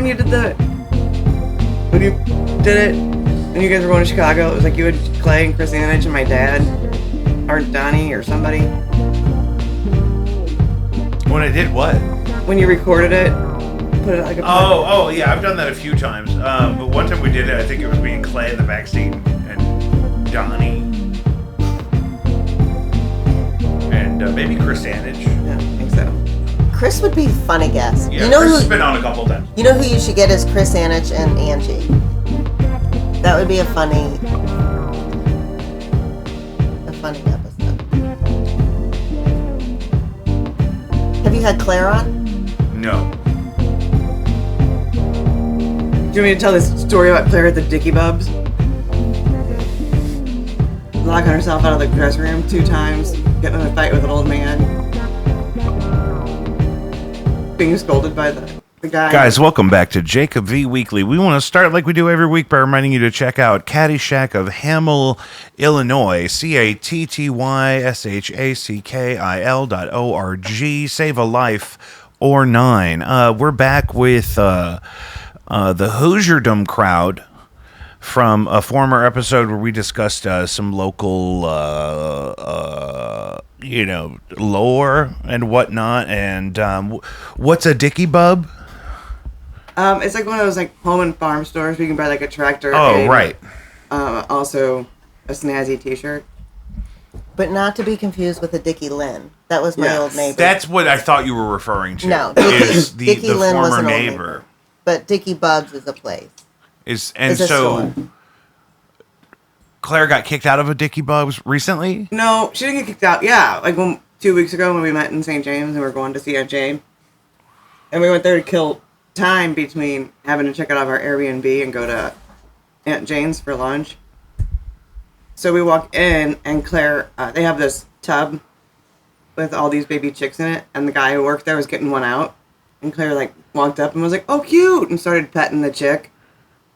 when you did it, and you guys were going to Chicago, it was like you had Clay and Chris Anich and my dad, or Donnie or somebody. When I did what? When you recorded it, put it like a... Oh, yeah, I've done that a few times. But one time we did it, I think it was me and Clay in the backseat, and Donnie, and maybe Chris Anich. Yeah, I think so. Chris would be a funny guest. Yeah, Chris has been on a couple times. You know who you should get is Chris Anich and Angie. That would be a funny episode. Have you had Claire on? No. Do you want me to tell this story about Claire at the Dicky Bubs? Locking herself out of the dressing room 2 times, getting in a fight with an old man, being scolded by the guy. Guys, welcome back to Jacob V Weekly. We want to start like we do every week by reminding you to check out Caddyshack of Hamel, Illinois, CATTYSHACKIL.org. Save a life or 9. We're back with the Hoosierdom crowd from a former episode where we discussed some local, lore and whatnot. And what's a Dicky Bub? It's like one of those like home and farm stores where you can buy like a tractor. Oh, and, right. Also, a snazzy T-shirt. But not to be confused with a Dickie Lynn. That was my old neighbor. That's what I thought you were referring to. No, Dickie Lynn was former an old neighbor. But Dicky Bubs is a place. So store. Claire got kicked out of a Dicky Bubs recently? No, she didn't get kicked out. Yeah, like 2 weeks ago when we met in St. James and we were going to see Aunt Jane. And we went there to kill time between having to check out of our Airbnb and go to Aunt Jane's for lunch. So we walk in and Claire, they have this tub with all these baby chicks in it, and the guy who worked there was getting one out. And Claire like walked up and was like, "Oh, cute," and started petting the chick.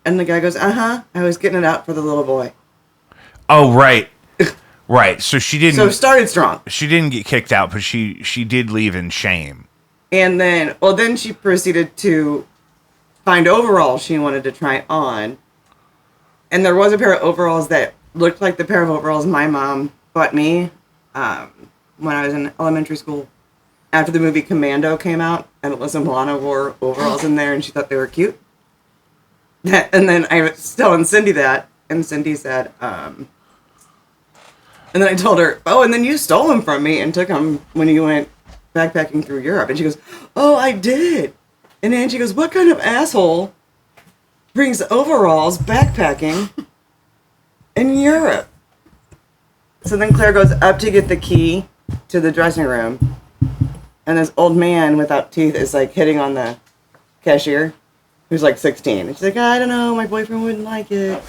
And the guy goes, "Uh-huh, I was getting it out for the little boy." Oh, right. Right. So she didn't... So it started strong. She didn't get kicked out, but she did leave in shame. And then she proceeded to find overalls she wanted to try on. And there was a pair of overalls that looked like the pair of overalls my mom bought me when I was in elementary school. After the movie Commando came out, and Alyssa Milano wore overalls in there, and she thought they were cute. And then I was telling Cindy that, and Cindy said, and then I told her, "Oh, and then you stole them from me and took them when you went backpacking through Europe." And she goes, "Oh, I did." And Angie goes, "What kind of asshole brings overalls backpacking in Europe?" So then Claire goes up to get the key to the dressing room. And this old man without teeth is like hitting on the cashier, who's like 16. And she's like, "I don't know, my boyfriend wouldn't like it."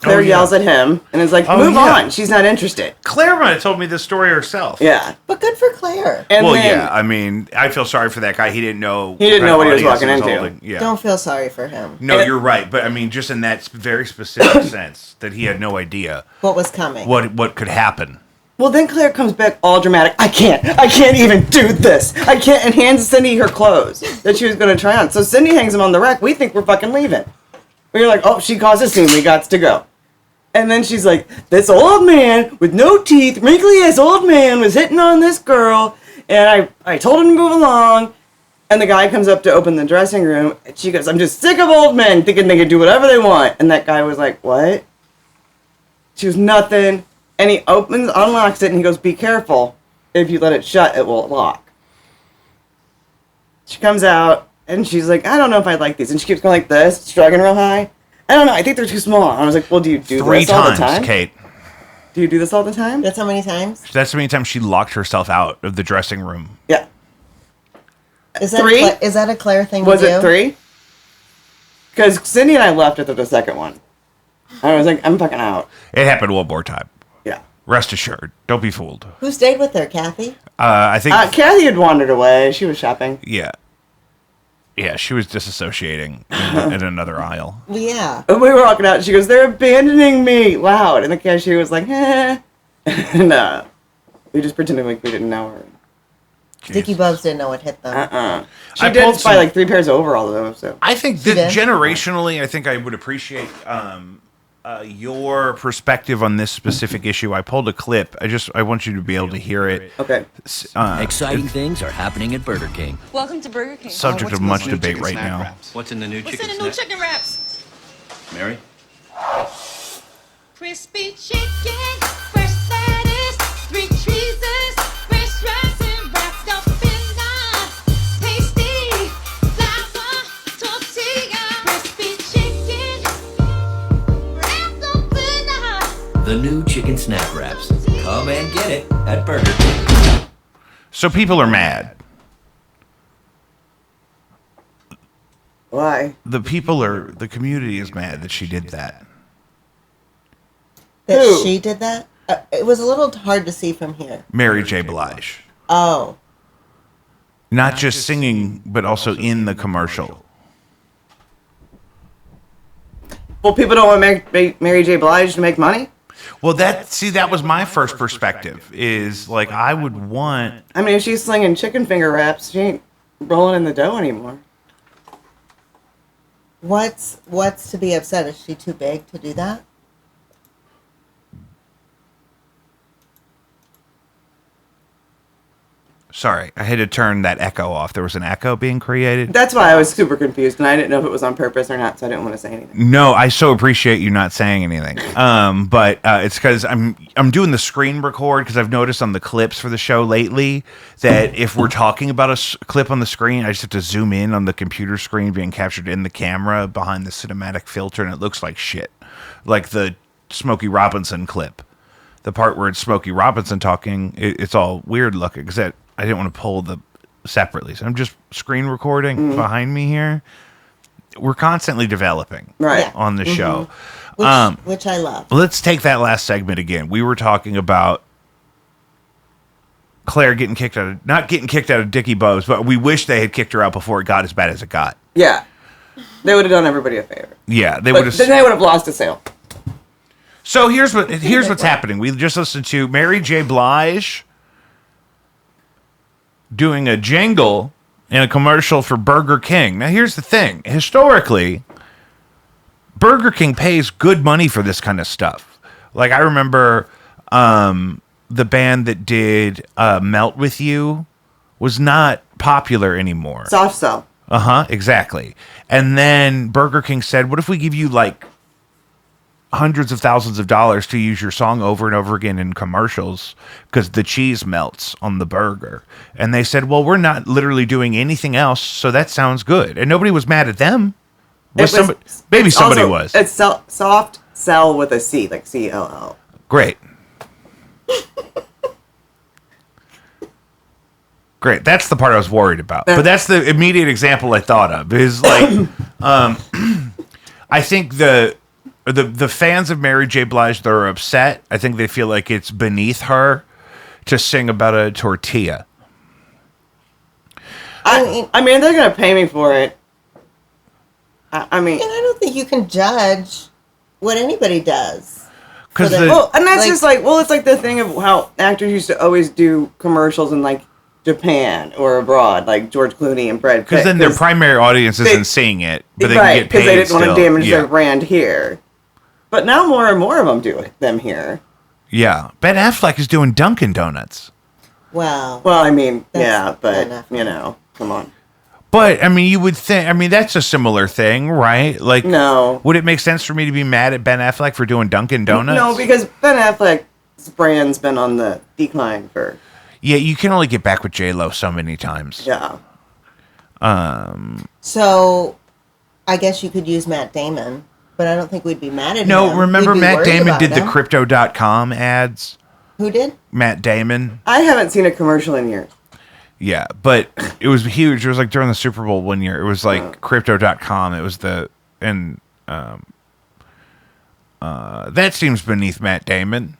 Claire yells at him and is like, "Move on." She's not interested. Claire might have told me this story herself. Yeah. But good for Claire. And I mean, I feel sorry for that guy. He didn't know. He didn't know what he was walking into. Yeah. Don't feel sorry for him. No, you're right. But I mean, just in that very specific sense, that he had no idea what was coming. What could happen. Well, then Claire comes back all dramatic. I can't even do this. I can't," and hands Cindy her clothes that she was going to try on. So Cindy hangs them on the rack. We think we're fucking leaving. We're like, "Oh, she caused a scene. We got to go." And then she's like, "This old man with no teeth, wrinkly ass old man was hitting on this girl, and I told him to move along." And the guy comes up to open the dressing room, and she goes, "I'm just sick of old men thinking they can do whatever they want." And that guy was like, "What?" She goes, "Nothing." And he unlocks it, and he goes, "Be careful. If you let it shut, it will lock." She comes out, and she's like, "I don't know if I like these." And she keeps going like this, shrugging real high. "I don't know, I think they're too small." And I was like, "Well, do you do this all the time?" 3 times, Kate. Do you do this all the time? That's how many times? That's how many times she locked herself out of the dressing room. Yeah. Is that 3? Is that a Claire thing Was to do? it 3? Because Cindy and I left after the second one. I was like, "I'm fucking out." It happened one more time. Yeah. Rest assured. Don't be fooled. Who stayed with her, Kathy? I think... Kathy had wandered away. She was shopping. Yeah. Yeah, she was disassociating in another aisle. Yeah. And we were walking out, and she goes, "They're abandoning me," loud. And the cashier was like, "Eh." And we just pretended like we didn't know her. Dickie Bobs didn't know what hit them. She I did pulled buy some- like 3 pairs of overalls though. So I think did? generationally, I think I would appreciate your perspective on this specific issue. I pulled a clip. I want you to be able to hear it. okay. Exciting things are happening at Burger King. Welcome to Burger King. Subject of much debate right now. What's in the new What's chicken in the new snack? chicken wraps? Mary? Crispy chicken, fresh lettuce, 3 cheeses, fresh rice and wrapped up in a tasty flour tortilla. Crispy chicken, wrapped up in a The new chicken snack wraps. Come and get it at Burger King. So people are mad. Why? The community is mad that she did that. That Who? she did that? It was a little hard to see from here. Mary J. Blige. Oh. Not just singing, but also in the commercial. Well, people don't want Mary J. Blige to make money. Well, that was my first perspective. Is like I would want. I mean, if she's slinging chicken finger wraps, she ain't rolling in the dough anymore. What's to be upset? Is she too big to do that? Sorry, I had to turn that echo off. There was an echo being created. That's why I was super confused, and I didn't know if it was on purpose or not, so I didn't want to say anything. No, I so appreciate you not saying anything. But it's because I'm doing the screen record because I've noticed on the clips for the show lately that if we're talking about a clip on the screen, I just have to zoom in on the computer screen being captured in the camera behind the cinematic filter, and it looks like shit. Like the Smokey Robinson clip, the part where it's Smokey Robinson talking, it's all weird looking because I didn't want to pull the separately. So I'm just screen recording behind me here. We're constantly developing Right. on the show. Which I love. Let's take that last segment again. We were talking about Claire not getting kicked out of Dickie Bob's, but we wish they had kicked her out before it got as bad as it got. Yeah, they would have done everybody a favor. Yeah, they But would have. then they would have lost a sale. So here's what's happening. We just listened to Mary J. Blige doing a jingle in a commercial for Burger King. Now, here's the thing. Historically, Burger King pays good money for this kind of stuff. Like, I remember the band that did Melt With You was not popular anymore. Soft sell. Exactly. And then Burger King said, what if we give you, like, hundreds of thousands of dollars to use your song over and over again in commercials because the cheese melts on the burger? And they said, well, we're not literally doing anything else, so that sounds good. And nobody was mad at them. Maybe somebody was. It's soft sell with a C, like CLL. Great. Great. That's the part I was worried about. But that's the immediate example I thought of. Is like, I think the fans of Mary J. Blige that are upset, I think they feel like it's beneath her to sing about a tortilla. I mean, they're gonna pay me for it. I mean, And I don't think you can judge what anybody does. Because well, and that's just like, well, it's like the thing of how actors used to always do commercials in like Japan or abroad, like George Clooney and Brad Pitt. because then their primary audience isn't seeing it, but they right, can get paid because they didn't want to still. damage Yeah. their brand here. But now more and more of them do them here. Yeah. Ben Affleck is doing Dunkin' Donuts. Well, Well, I mean, That's yeah, but enough. you know, come on. But, I mean, you would think, I mean, that's a similar thing, right? Like, No. would it make sense for me to be mad at Ben Affleck for doing Dunkin' Donuts? No, because Ben Affleck's brand's been on the decline for, Yeah, you can only get back with J-Lo so many times. yeah. so I guess you could use Matt Damon, but I don't think we'd be mad at him. No, remember We'd be Matt worried Damon about did the him. Crypto.com ads? Who did? Matt Damon. I haven't seen a commercial in years. Yeah, but it was huge. It was like during the Super Bowl one year. It was like Crypto.com. It was that seems beneath Matt Damon.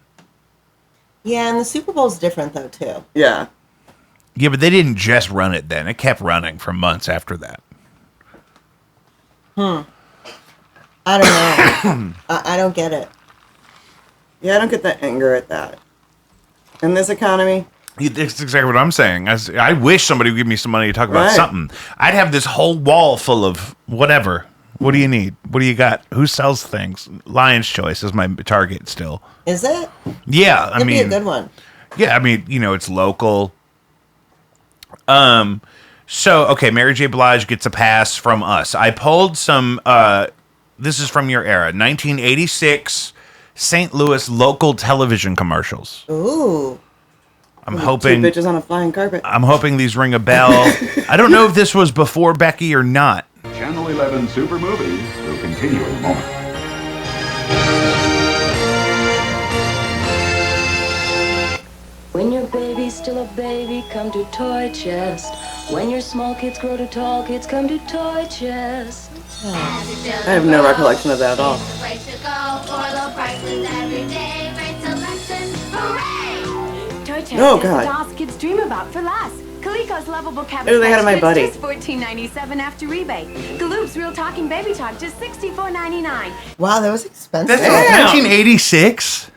Yeah, and the Super Bowl's different though too. Yeah. Yeah, but they didn't just run it then. It kept running for months after that. I don't know. I don't get it. Yeah, I don't get the anger at that. In this economy, That's exactly what I'm saying. I wish somebody would give me some money to talk about Right. something. I'd have this whole wall full of whatever. What do you need? What do you got? Who sells things? Lion's Choice is my target still. Is it? Yeah, That'd be a good one. Yeah, I mean, it's local. So, okay, Mary J. Blige gets a pass from us. I pulled some, this is from your era, 1986 St. Louis local television commercials. Ooh. I'm hoping Two bitches on a flying carpet. I'm hoping these ring a bell. I don't know if this was before Becky or not. Channel 11 Super Movies will continue in a moment. When your baby's still a baby, come to Toy Chest. When your small kids grow to tall kids, come to Toy Chest. I have no recollection of that at all. Toy Chest Oh, is God. the dolls kids dream about for less. Calico's lovable cabbage Ooh, they had it, my Patch buddy. Kids, just $14.97 after rebate. Galoop's Real Talking Baby Talk, just $64.99. Wow, that was expensive. That's Damn. 1986.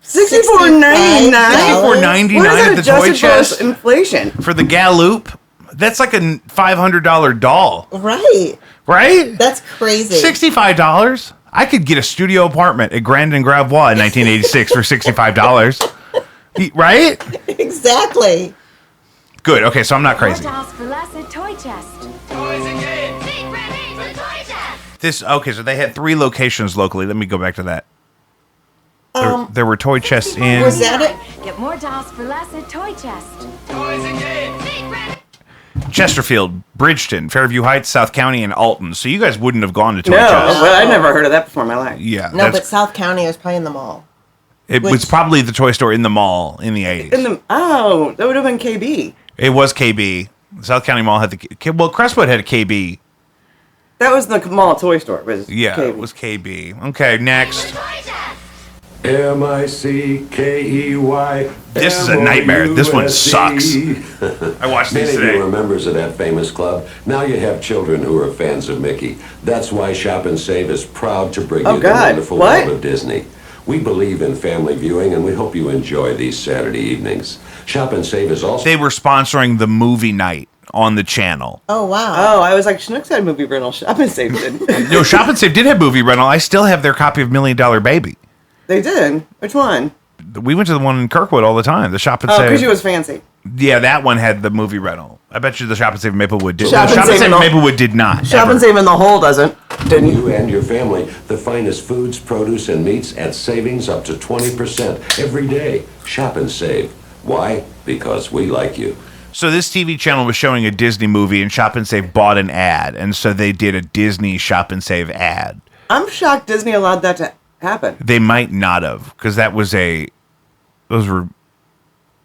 $64.99. $64.99 What is at that the Toy adjusted Chest for inflation? for the Galoop. That's like a $500 doll, Right. right? That's crazy. $65. I could get a studio apartment at Grand and Gravois in 1986 for $65. Right? Exactly. Good. Okay, so I'm not More crazy. dolls for less at Toy Chest. So they had 3 locations locally. Let me go back to that. There were toy chests in Was that it? Get more dolls for less at Toy Chest. Chesterfield, Bridgeton, Fairview Heights, South County, and Alton. So you guys wouldn't have gone to Toy No, Chest. but I never heard of that before in my life. Yeah, No, but South County was probably in the mall. it was which- probably the toy store in the mall in the 80s. That would have been KB. It was KB. South County Mall had Crestwood had a KB. That was the mall toy store. Yeah, KB. it was KB. Okay, next. M-I-C-K-E-Y. This is a nightmare. This one sucks. I watched Many these of you today. are members of that famous club. Now you have children who are fans of Mickey. That's why Shop and Save is proud to bring Oh, you God. the wonderful What? world of Disney. We believe in family viewing, and we hope you enjoy these Saturday evenings. Shop and Save is also... They were sponsoring the movie night on the channel. Oh, wow. Oh, I was like, Schnucks had movie rental. Shop and Save did. No, Shop and Save did have movie rental. I still have their copy of $1 Million Baby. They did. Which one? We went to the one in Kirkwood all the time. The Shop and Oh, Save. because she was fancy. Yeah, that one had the movie rental. I bet you the Shop and Save in Maplewood did. Shop The and Shop and Save Save in in the- Maplewood did not. Shop ever. and Save in the hole doesn't. Didn't You and your family the finest foods, produce, and meats at savings up to 20% every day. Shop and Save. Why? Because we like you. So this TV channel was showing a Disney movie, and Shop and Save bought an ad, and so they did a Disney Shop and Save ad. I'm shocked Disney allowed that to happen. They might not have, because those were.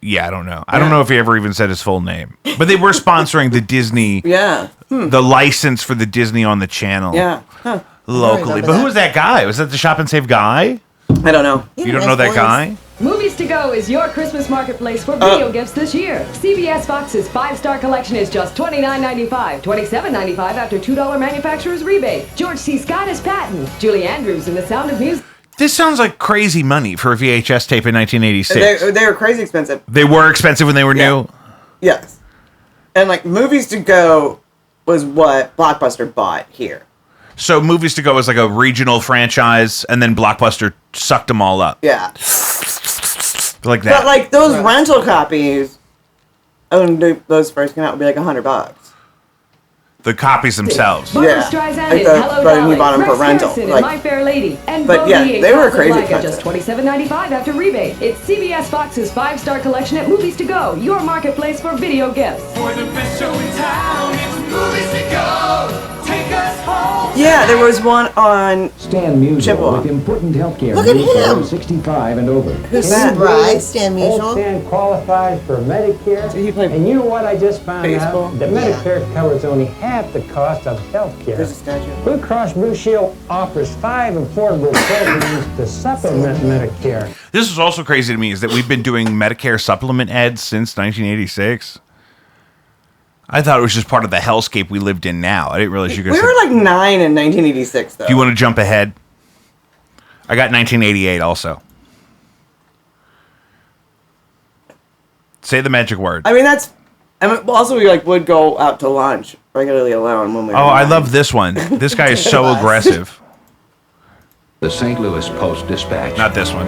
Yeah, I don't know. I don't know if he ever even said his full name, but they were sponsoring the Disney. Yeah. The license for the Disney on the channel. Yeah. Huh. Locally. remember But who that. was that guy? Was that the Shop and Save guy? I don't know. He You had a don't know nice that guy? voice. Movies to Go is your Christmas marketplace for video gifts this year. CBS Fox's 5-star collection is just $29.95, $27.95 after $2 manufacturer's rebate. George C. Scott is Patton, Julie Andrews in The Sound of Music. This sounds like crazy money for a VHS tape in 1986. They were crazy expensive. They were expensive when they were Yeah. new. Yes. And like Movies to Go was what Blockbuster bought here. So Movies to Go was like a regional franchise, and then Blockbuster sucked them all up. Yeah. Like that. But like those rental copies, when those first came out, would be like $100. the copies themselves. Barbara Yeah. Streisand Like in the- Hello but he Dolly. bought 'em for Rex rental, Harrison in like- My Fair Lady. And But yeah, Bogey in they were crazy Casablanca, just expensive. $27.95 after rebate. It's CBS Fox's 5-star collection at Movies to Go, your marketplace for video gifts. Yeah, there was one on Stan Musial Chippewa. with important healthcare Look at needs for him. those 65 and over. Who's This that? is Bryce, Stan Old Musial. Stan qualifies for Medicare, Did he play and you know what I just found baseball? out? That Medicare covers only half the cost of health care. There's a statue. Blue Cross Blue Shield offers 5 affordable programs to supplement Medicare. This is also crazy to me is that we've been doing Medicare supplement ads since 1986. I thought it was just part of the hellscape we lived in now. I didn't realize you guys. We were like 9 in 1986, though. Do you want to jump ahead? I got 1988 also. Say the magic word. I mean, also we would go out to lunch regularly alone when we were I love this one. This guy is so aggressive. The St. Louis Post-Dispatch. Not this one.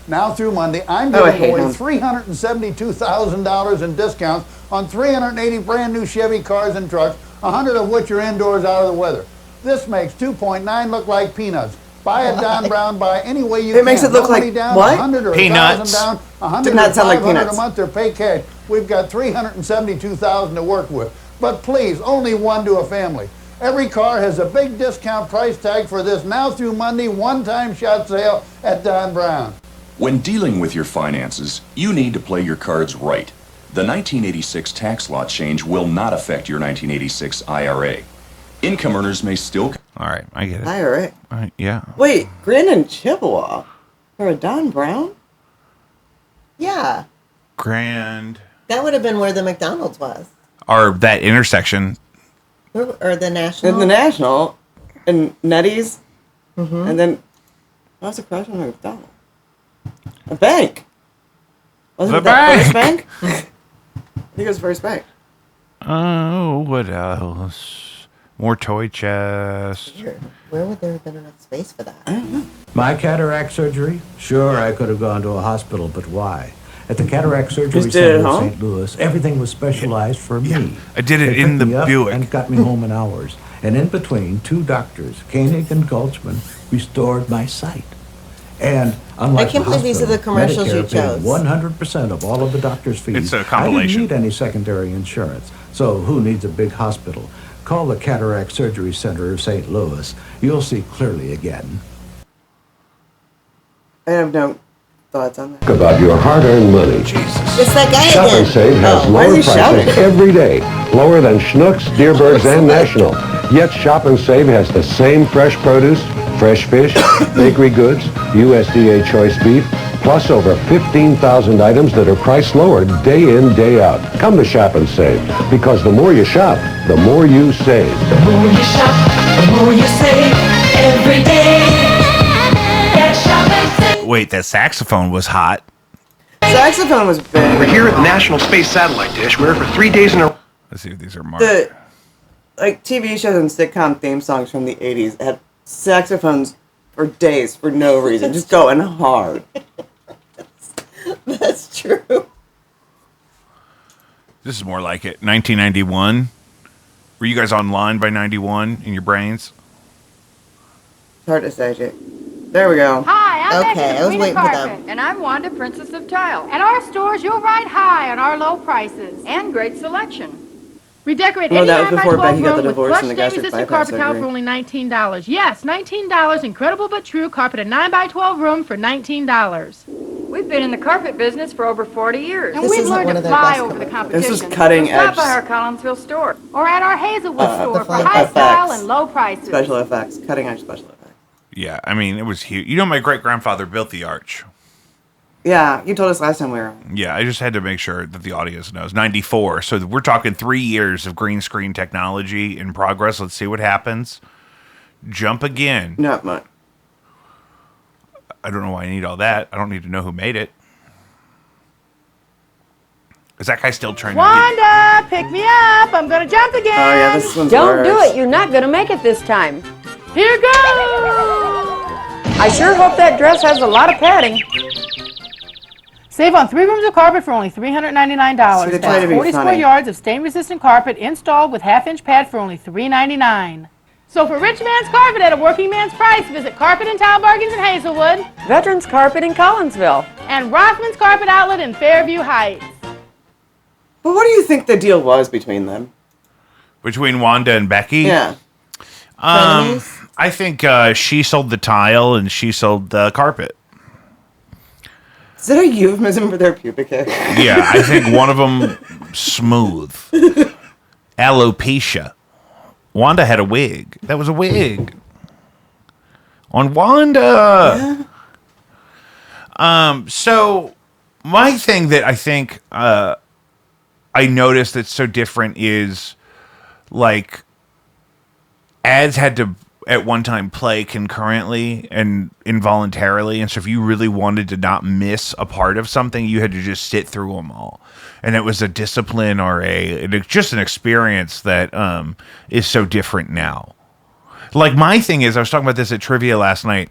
Now through Monday, I'm giving away $372,000 in discounts on 380 brand new Chevy cars and trucks, 100 of which are indoors out of the weather. This makes 2.9 look like peanuts. Buy it Don Brown, buy any way you can. It makes it look like down, what? 100 or Peanuts. 1,000 down, 100 Did not or sound like 500 peanuts. a month or pay cash. We've got $372,000 to work with. But please, only one to a family. Every car has a big discount price tag for this now through Monday one-time shot sale at Don Brown. When dealing with your finances, you need to play your cards right. The 1986 tax law change will not affect your 1986 IRA. Income earners may still... All right, I get it. IRA. Yeah. Wait, Grand and Chippewa for a Don Brown? Yeah. Grand. That would have been where the McDonald's was. Or that intersection. Or the National. In the National. And Nettie's. Mm-hmm. And then... What's the crush on a McDonald's? A bank. Wasn't it that First Bank? I think it was First Bank. Oh, what else? More toy chest. Where would there have been enough space for that? I don't know. My cataract surgery? Sure, I could have gone to a hospital, but why? At the Cataract Surgery Center in St. Louis, everything was specialized for me. I did it They in picked the me up Buick. and got me home in hours. And in between, two doctors, Koenig and Gulchman, restored my sight. And unlike I can't believe these are the commercials you chose. 100% of all of the doctor's fees. It's a I compilation. didn't need any secondary insurance. So who needs a big hospital? Call the Cataract Surgery Center of St. Louis. You'll see clearly again. I have no thoughts on that. About your hard-earned money. It's that guy Shop again. and Save has Why is lower he prices shouting? every day. Lower than Schnucks, Deerbergs, and National. Yet Shop and Save has the same fresh produce, fresh fish, bakery goods, USDA choice beef, plus over 15,000 items that are priced lower day in, day out. Come to Shop and Save, because the more you shop, the more you save. The more you shop, the more you save every day. At Shop and Save. Wait, that saxophone was hot. Saxophone was big. We're here at the National Space Satellite Dish. We're here for 3 days in a row. Let's see if these are marked. The TV shows and sitcom theme songs from the 80s had saxophones for days for no reason, just going hard. That's true. This is more like it. 1991. Were you guys online by 91 in your brains? It's hard to say, Jake. There we go. Hi, I'm Okay, Becky I was the waiting Queen for of them. Carpet, and I'm Wanda, Princess of Tile. At our stores, you'll ride high on our low prices and great selection. We decorate Well, any that was 9 by before 12 Becky got the room with divorce plush and the gastric stain-resistant bypass carpet tile surgery. for only $19. Yes, $19. Incredible but true. Carpeted 9 by 12 room for $19. We've been in the carpet business for over 40 years. And This we've isn't learned one to of their fly best over the commercials. competition. This was cutting So stop edge. by our Collinsville store or at our Hazelwood store for the high style effects. and low prices. Special effects. Cutting edge special effects. Yeah, I mean, it was huge. You know, my great-grandfather built the arch. Yeah, you told us last time we were on. Yeah, I just had to make sure that the audience knows. 94. So we're talking 3 years of green screen technology in progress. Let's see what happens. Jump again. Not much. I don't know why I need all that. I don't need to know who made it. Is that guy still trying to Wanda, pick me up. I'm going to jump again. Oh, yeah, this one's Don't do worse. it. You're not going to make it this time. Here goes. I sure hope that dress has a lot of padding. Save on 3 rooms of carpet for only $399. See, they try to be 40 square funny. yards of stain-resistant carpet installed with half-inch pad for only $399. So for rich man's carpet at a working man's price, visit Carpet and Tile Bargains in Hazelwood Veterans Carpet in Collinsville. and Rothman's Carpet Outlet in Fairview Heights. But what do you think the deal was between them? Between Wanda and Becky? Yeah. I think she sold the tile and she sold the carpet. Is that a euphemism for their pubic hair? Yeah, I think one of them smooth. Alopecia. Wanda had a wig. That was a wig. On Wanda. So my thing that I think I noticed that's so different is like ads had to at one time play concurrently and involuntarily, and so if you really wanted to not miss a part of something, you had to just sit through them all, and it was a discipline or just an experience that is so different now. Like, my thing is, I was talking about this at trivia last night.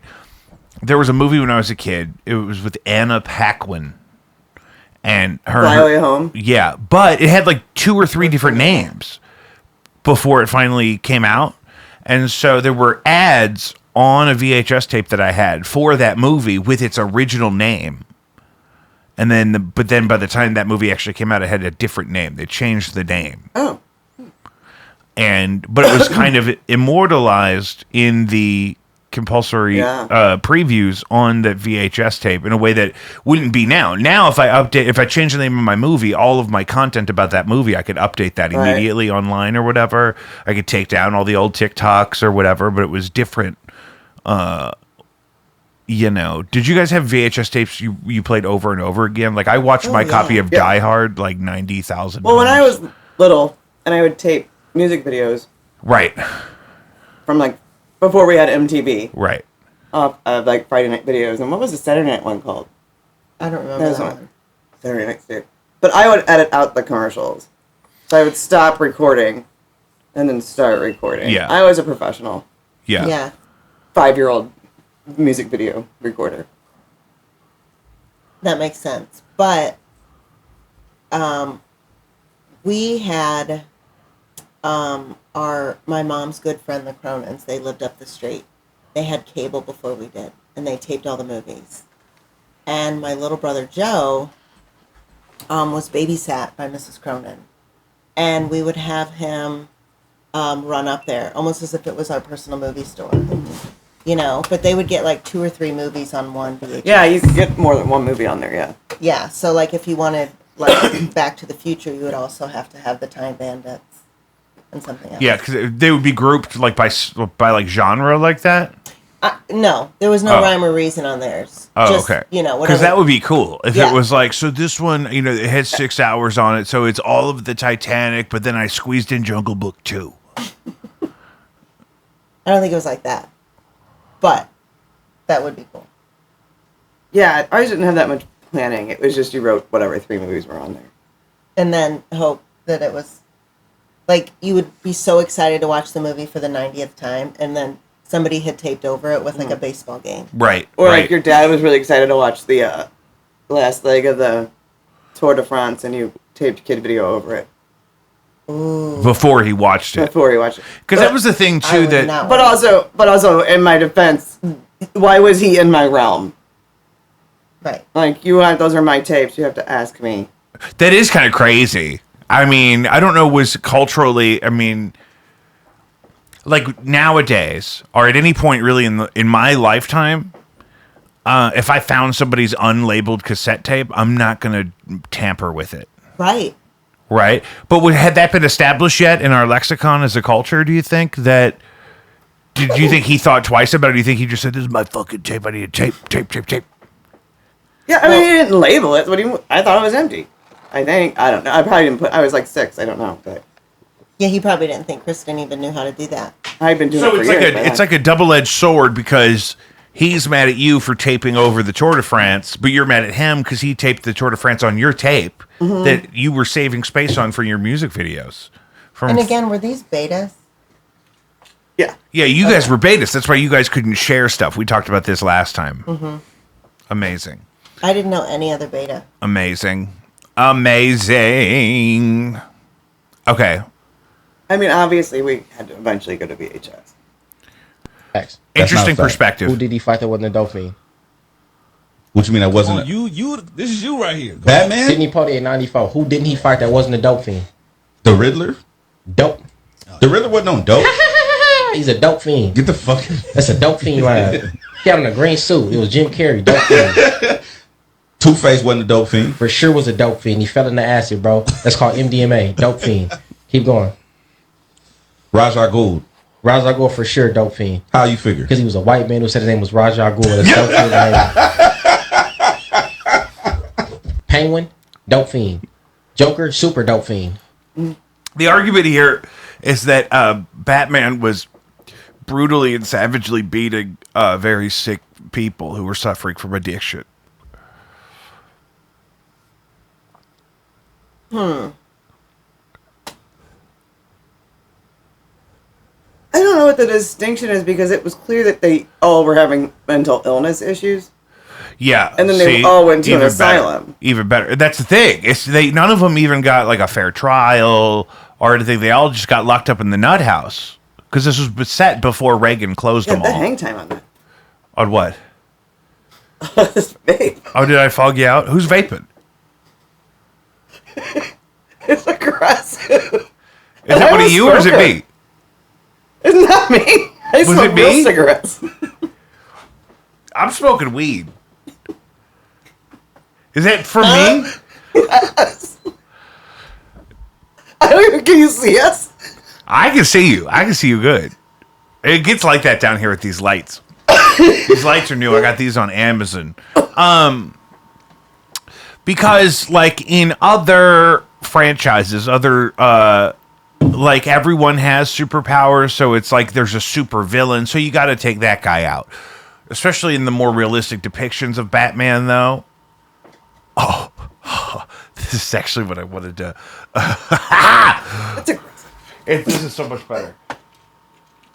There was a movie when I was a kid. It was with Anna Paquin. And Fly Away Home? Yeah, but it had like 2 or 3 different names before it finally came out. And so there were ads on a VHS tape that I had for that movie with its original name. And then, but then by the time that movie actually came out, it had a different name. They changed the name. Oh. But it was kind of immortalized in the compulsory previews on the VHS tape in a way that wouldn't be now. Now, if I change the name of my movie, all of my content about that movie, I could update that immediately online or whatever. I could take down all the old TikToks or whatever, but it was different. Did you guys have VHS tapes you played over and over again? Like, I watched my copy of Die Hard like 90,000 Well, when I was little and I would tape music videos. Right. From like before we had MTV. Right. Of like Friday night videos. And what was the Saturday night one called? I don't remember that one. Saturday night too. But I would edit out the commercials. So I would stop recording and then start recording. Yeah. I was a professional. Yeah. Yeah. 5-year-old music video recorder. That makes sense. But we had my mom's good friend, the Cronins, they lived up the street. They had cable before we did, and they taped all the movies. And my little brother Joe was babysat by Mrs. Cronin. And we would have him run up there, almost as if it was our personal movie store. But they would get like 2 or 3 movies on one VHS. Yeah, you could get more than one movie on there, yeah. Yeah, so like if you wanted like Back to the Future, you would also have to have the Time Bandits and something else. Yeah, because they would be grouped like by like genre like that. No, there was no rhyme or reason on theirs. Oh, Just, okay. Whatever. Because that would be cool if Yeah. it was like, so this one, it had 6 hours on it, so it's all of the Titanic, but then I squeezed in Jungle Book 2. I don't think it was like that, but that would be cool. Yeah, I didn't have that much planning. It was just you wrote whatever 3 movies were on there. And then hope that it was, like, you would be so excited to watch the movie for the 90th time, and then somebody had taped over it with, like, a baseball game. Right. Or, like, your dad was really excited to watch the last leg of the Tour de France, and you taped kid video over it. Ooh. Before he watched it. Because that was the thing, too, that... But also, in my defense, why was he in my realm? Right. Like, those are my tapes. You have to ask me. That is kind of crazy. I mean, I don't know, was culturally, like nowadays, or at any point really in my lifetime, if I found somebody's unlabeled cassette tape, I'm not going to tamper with it. Right. Right? But had that been established yet in our lexicon as a culture, do you think that... Do you think he thought twice about it? Or do you think he just said, this is my fucking tape, I need a tape? Yeah, I mean, he didn't label it. I thought it was empty. I think. I don't know. I probably didn't I was like 6. I don't know. But yeah, he probably didn't think Kristen even knew how to do that. I've been doing it for years. It's like a double-edged sword because he's mad at you for taping over the Tour de France, but you're mad at him because he taped the Tour de France on your tape that you were saving space on for your music videos. And again, were these betas? Yeah. Yeah, you guys were betas. That's why you guys couldn't share stuff. We talked about this last time. Mm-hmm. Amazing. I didn't know any other beta. Amazing. Okay. I mean, obviously, we had to eventually go to VHS. Facts. Interesting perspective. Who did he fight that wasn't a Dolphin? What you mean? I wasn't. This is you right here. Batman? Sidney Poitier in '94. Who didn't he fight that wasn't a dope fiend? The Riddler? Dope. The Riddler wasn't on dope. He's a dope fiend. Get the fuck. That's a dope fiend right there. He had on a green suit. It was Jim Carrey. Dope fiend. Two-Face wasn't a dope fiend. For sure was a dope fiend. He fell in the acid, bro. That's called MDMA. Dope fiend. Keep going. Raja Ghul. Raja Ghul for sure, dope fiend. How you figure? Because he was a white man who said his name was Raja Ghul. That's dope fiend. Penguin, dope fiend. Joker, super dope fiend. The argument here is that Batman was brutally and savagely beating very sick people who were suffering from addiction. I don't know what the distinction is because it was clear that they all were having mental illness issues. Yeah, and then they all went to an asylum. Better, even better. That's the thing. None of them even got like a fair trial or anything. They all just got locked up in the nut house because this was set before Reagan closed them all. The hang time on that. On what? This vape. Oh, did I fog you out? Who's vaping? It's aggressive. Is it one of you or is it me? It's not me. I smoke real cigarettes. I'm smoking weed. Is that for me? Yes. I don't even, can you see us? I can see you. I can see you good. It gets like that down here with these lights. These lights are new. I got these on Amazon. Because like in other franchises, like everyone has superpowers, so it's like there's a super villain, so you got to take that guy out. Especially in the more realistic depictions of Batman, though. Oh, this is actually what I wanted to. This is so much better.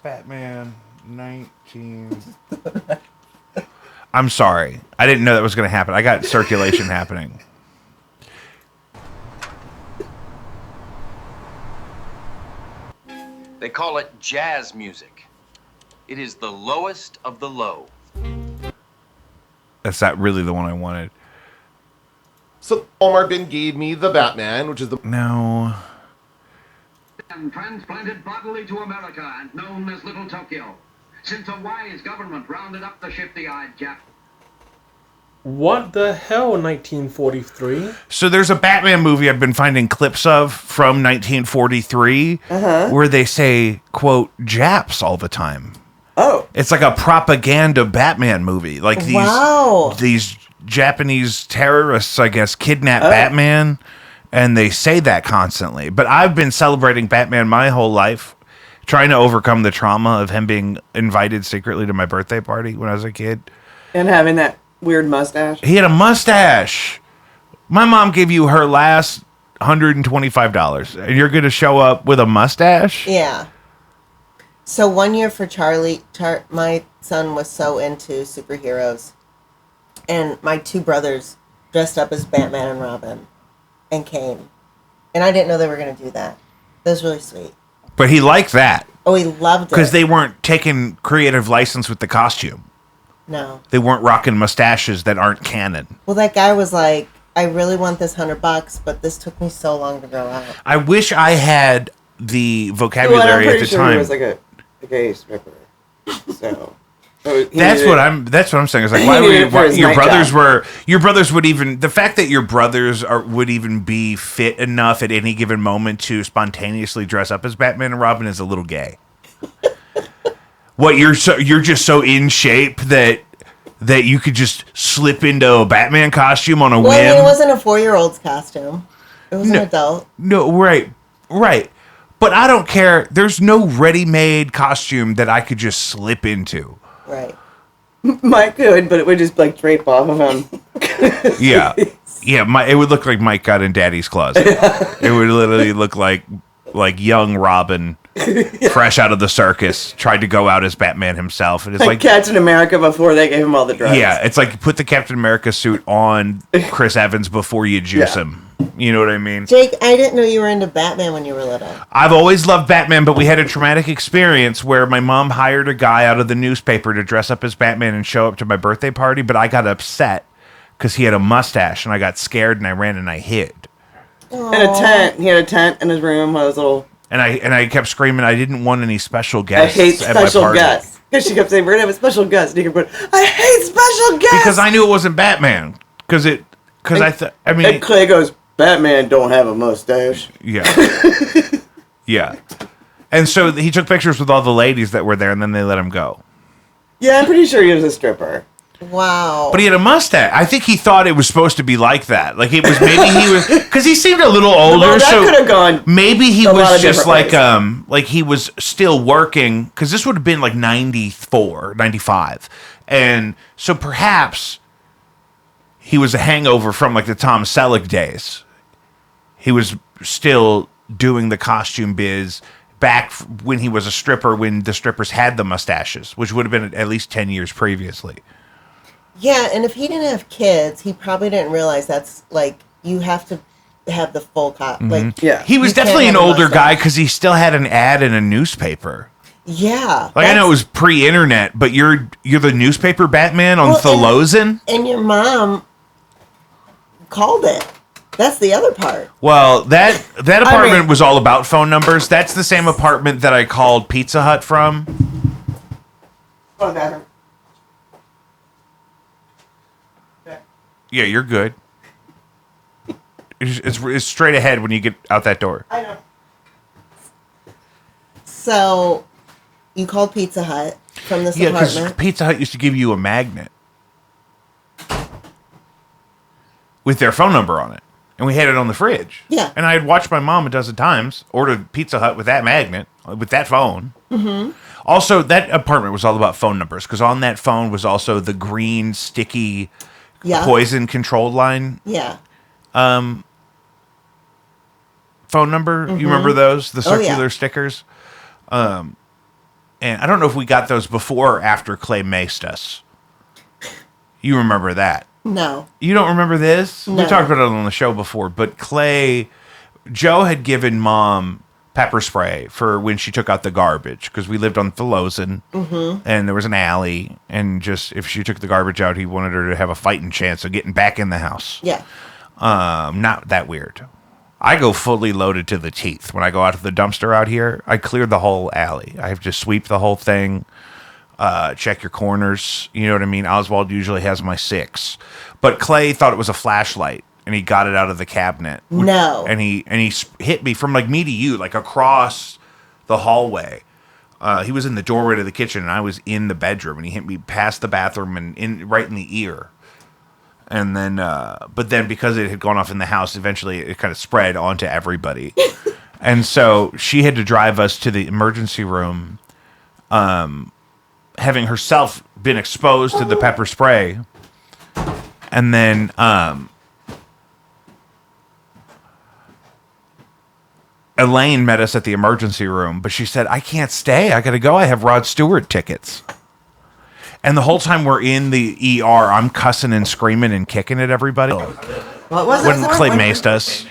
Batman 19. I'm sorry. I didn't know that was going to happen. I got circulation happening. They call it jazz music. It is the lowest of the low. That's not really the one I wanted. So Omar bin gave me the Batman, which is the... No. And transplanted bodily to America and known as Little Tokyo. Since a wise government rounded up the shifty-eyed Jap. What the hell, 1943? So there's a Batman movie I've been finding clips of from 1943 where they say, quote, Japs all the time. Oh. It's like a propaganda Batman movie. Like these Japanese terrorists, I guess, kidnap Batman, and they say that constantly. But I've been celebrating Batman my whole life, trying to overcome the trauma of him being invited secretly to my birthday party when I was a kid. And having that weird mustache. He had a mustache. My mom gave you her last $125, and you're going to show up with a mustache? Yeah. So one year for Charlie, my son was so into superheroes. And my two brothers dressed up as Batman and Robin and came. And I didn't know they were going to do that. That was really sweet. But he liked that. Oh, he loved it. Because they weren't taking creative license with the costume. No. They weren't rocking mustaches that aren't canon. Well, that guy was like, I really want this $100, but this took me so long to grow out. I wish I had the vocabulary at the time. He was like a gay stripper. So that's what I'm saying. It's like your brothers would even, the fact that your brothers would even be fit enough at any given moment to spontaneously dress up as Batman and Robin is a little gay. What, you're just so in shape that you could just slip into a Batman costume on a whim? I mean, it wasn't a 4-year-old's costume. It was an adult. No, right. But I don't care. There's no ready-made costume that I could just slip into. Right. Mike could, but it would just like drape off of him. Yeah. It would look like Mike got in Daddy's closet. It would literally look like young Robin, fresh out of the circus, tried to go out as Batman himself. And it's like Captain America before they gave him all the drugs. Yeah, it's like put the Captain America suit on Chris Evans before you juice him. You know what I mean? Jake, I didn't know you were into Batman when you were little. I've always loved Batman, but we had a traumatic experience where my mom hired a guy out of the newspaper to dress up as Batman and show up to my birthday party, but I got upset because he had a mustache, and I got scared, and I ran and I hid. In a tent. He had a tent in his room with his little... And I kept screaming, I didn't want any special guests. I hate special guests. Because she kept saying, we're going to have a special guest. And he kept going, I hate special guests. Because I knew it wasn't Batman. And Clay goes, Batman don't have a mustache. Yeah. Yeah. And so he took pictures with all the ladies that were there, and then they let him go. Yeah, I'm pretty sure he was a stripper. Wow. But he had a mustache. I think he thought it was supposed to be like that. Like it was maybe he was because he seemed a little older. Well, that so could have gone. Maybe he a lot was of just different like he was still working because this would have been like 94, 95. And so perhaps he was a hangover from like the Tom Selleck days. He was still doing the costume biz back when he was a stripper, when the strippers had the mustaches, which would have been at least 10 years previously. Yeah, and if he didn't have kids, he probably didn't realize that's like you have to have the full like yeah. He was you can't definitely an have a older mustache. guy because he still had an ad in a newspaper. Yeah. Like I know it was pre-internet, but you're the newspaper Batman on Thelozin? And your mom called it. That's the other part. Well, that apartment was all about phone numbers. That's the same apartment that I called Pizza Hut from. Oh, that. Yeah, you're good. It's straight ahead when you get out that door. I know. So, you called Pizza Hut from this Yeah, because apartment. Pizza Hut used to give you a magnet with their phone number on it. And we had it on the fridge. Yeah. And I had watched my mom a dozen times order Pizza Hut with that magnet, with that phone. Mm-hmm. Also, that apartment was all about phone numbers because on that phone was also the green, sticky, poison control line. Yeah. Phone number. Mhm. You remember those? The Oh, yeah. circular stickers? And I don't know if we got those before or after Clay maced us. You remember that? No. You don't remember this? No. We talked about it on the show before, but Joe had given Mom pepper spray for when she took out the garbage because we lived on Thelozin and there was an alley, and just if she took the garbage out, he wanted her to have a fighting chance of getting back in the house. Yeah. Not that weird. I go fully loaded to the teeth when I go out to the dumpster out here. I clear the whole alley. I have to sweep the whole thing. Check your corners. You know what I mean? Oswald usually has my 6. But Clay thought it was a flashlight, and he got it out of the cabinet. No. And he hit me from like me to you, like across the hallway. He was in the doorway to the kitchen, and I was in the bedroom, and he hit me past the bathroom and right in the ear. And then, but then because it had gone off in the house, eventually it kind of spread onto everybody. And so she had to drive us to the emergency room, having herself been exposed to the pepper spray. And then Elaine met us at the emergency room, but she said, I can't stay. I got to go. I have Rod Stewart tickets. And the whole time we're in the ER, I'm cussing and screaming and kicking at everybody. What was when it? Clay maced us.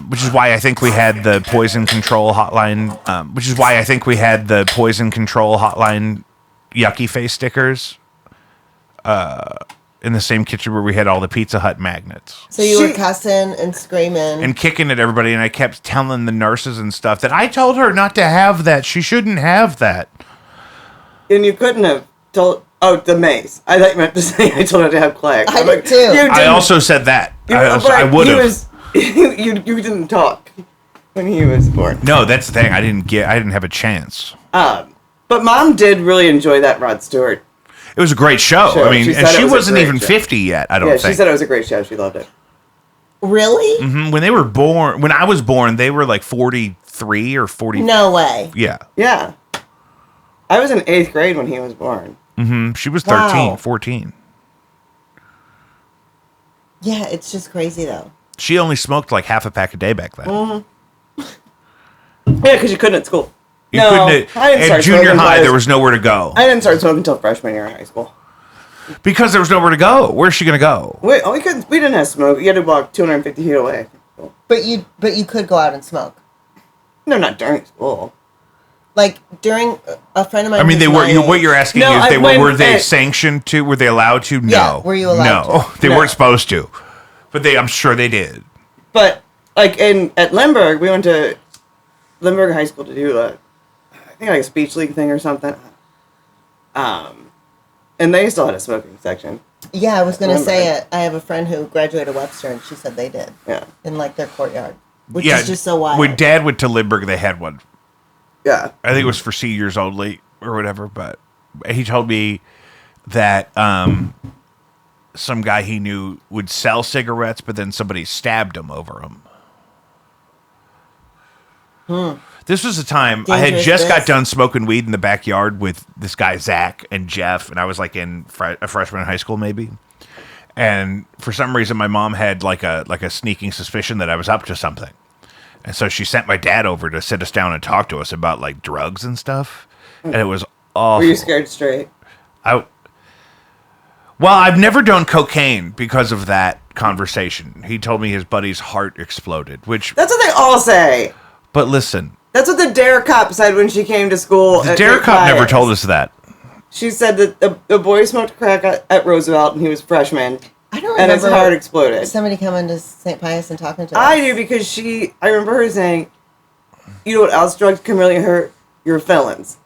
Which is why I think we had the poison control hotline. Yucky face stickers. In the same kitchen where we had all the Pizza Hut magnets. So you were cussing and screaming. And kicking at everybody, and I kept telling the nurses and stuff that I told her not to have that. She shouldn't have that. And you couldn't have told. Oh, the mace. I thought you meant to say I told her to have Clay. I did too. I also said that. I would have. You didn't talk when he was born. No, that's the thing. I didn't have a chance. But Mom did really enjoy that Rod Stewart. It was a great show. I mean, and she wasn't even show. 50 yet. I don't think. Yeah, she said it was a great show. She loved it. Really? Mm-hmm. When I was born, they were like 43 or 40. No way. Yeah. Yeah. I was in 8th grade when he was born. Mm-hmm. She was 13, Wow. 14. Yeah, it's just crazy though. She only smoked like half a pack a day back then. Mm-hmm. Yeah, because you couldn't at school. You couldn't. I didn't At start junior smoking high, until there was nowhere to go. I didn't start smoking until freshman year in high school. Because there was nowhere to go. Where's she going to go? We didn't have smoke. You had to walk 250 feet away. But you could go out and smoke. No, not during school. Like during a friend of mine. I mean, they who's were. my What age- you're asking No, is, were they sanctioned to? Were they allowed to? No. Yeah, were you allowed No, to? they No. weren't supposed to. But I'm sure they did. But like at Lindbergh, we went to Lindbergh High School to do I think like a speech league thing or something. And they still had a smoking section. Yeah, I was gonna Remember. say it. I have a friend who graduated Webster, and she said they did. Yeah. In like their courtyard, which is just so wild. When Dad went to Lindbergh, they had one. Yeah. I think it was for seniors only or whatever. But he told me that some guy he knew would sell cigarettes, but then somebody stabbed him over them. This was a time I had just got done smoking weed in the backyard with this guy Zach and Jeff, and I was like in a freshman in high school maybe. And for some reason, my mom had like a sneaking suspicion that I was up to something, and so she sent my dad over to sit us down and talk to us about like drugs and stuff. And it was awful. Were you scared straight? Well, I've never done cocaine because of that conversation. He told me his buddy's heart exploded, which... That's what they all say. But listen... That's what the dare cop said when she came to school. The dare cop never told us that. She said that the boy smoked crack at Roosevelt and he was a freshman. I don't and remember his heart exploded. Somebody coming to St. Pius and talking to us. I do because I remember her saying, you know what else drugs can really hurt? Your feelings.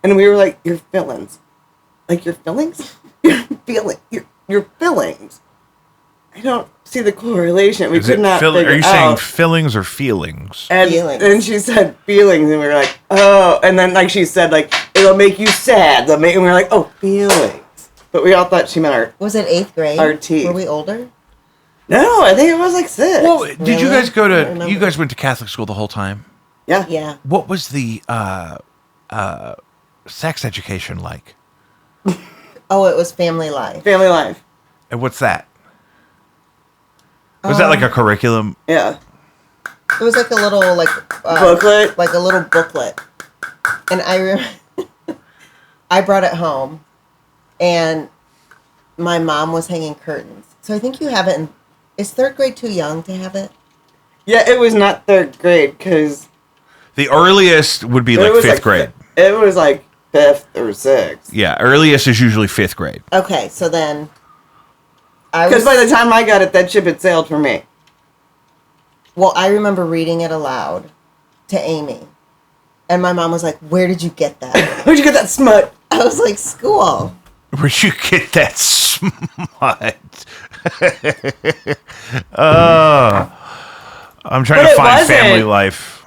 And we were like, your feelings? Like your feelings? Your feelings. I don't see the correlation. We could not figure Are you out. saying fillings or feelings? And then she said feelings, and we were like, oh. And then like she said, like, it'll make you sad. And we were like, oh, feelings. But we all thought she meant our... Was it 8th grade? Our teeth. Were we older? No, I think it was like 6. Well, did you guys go to... You guys went to Catholic school the whole time? Yeah. Yeah. What was the sex education like? Oh, it was Family Life. Family Life. And what's that? Was that like a curriculum? Yeah. It was like a little booklet, like a little booklet, and I brought it home, and my mom was hanging curtains. So I think you have it. Is 3rd grade too young to have it? Yeah, it was not 3rd grade because the earliest would be like 5th grade. It was like 5th or 6th. Yeah, earliest is usually 5th grade. Okay, so then because by the time I got it, that ship had sailed for me. Well, I remember reading it aloud to Amy, and my mom was like, "Where did you get that? Where'd you get that smut?" I was like, "School." Where'd you get that smut? I'm trying to find Family Life.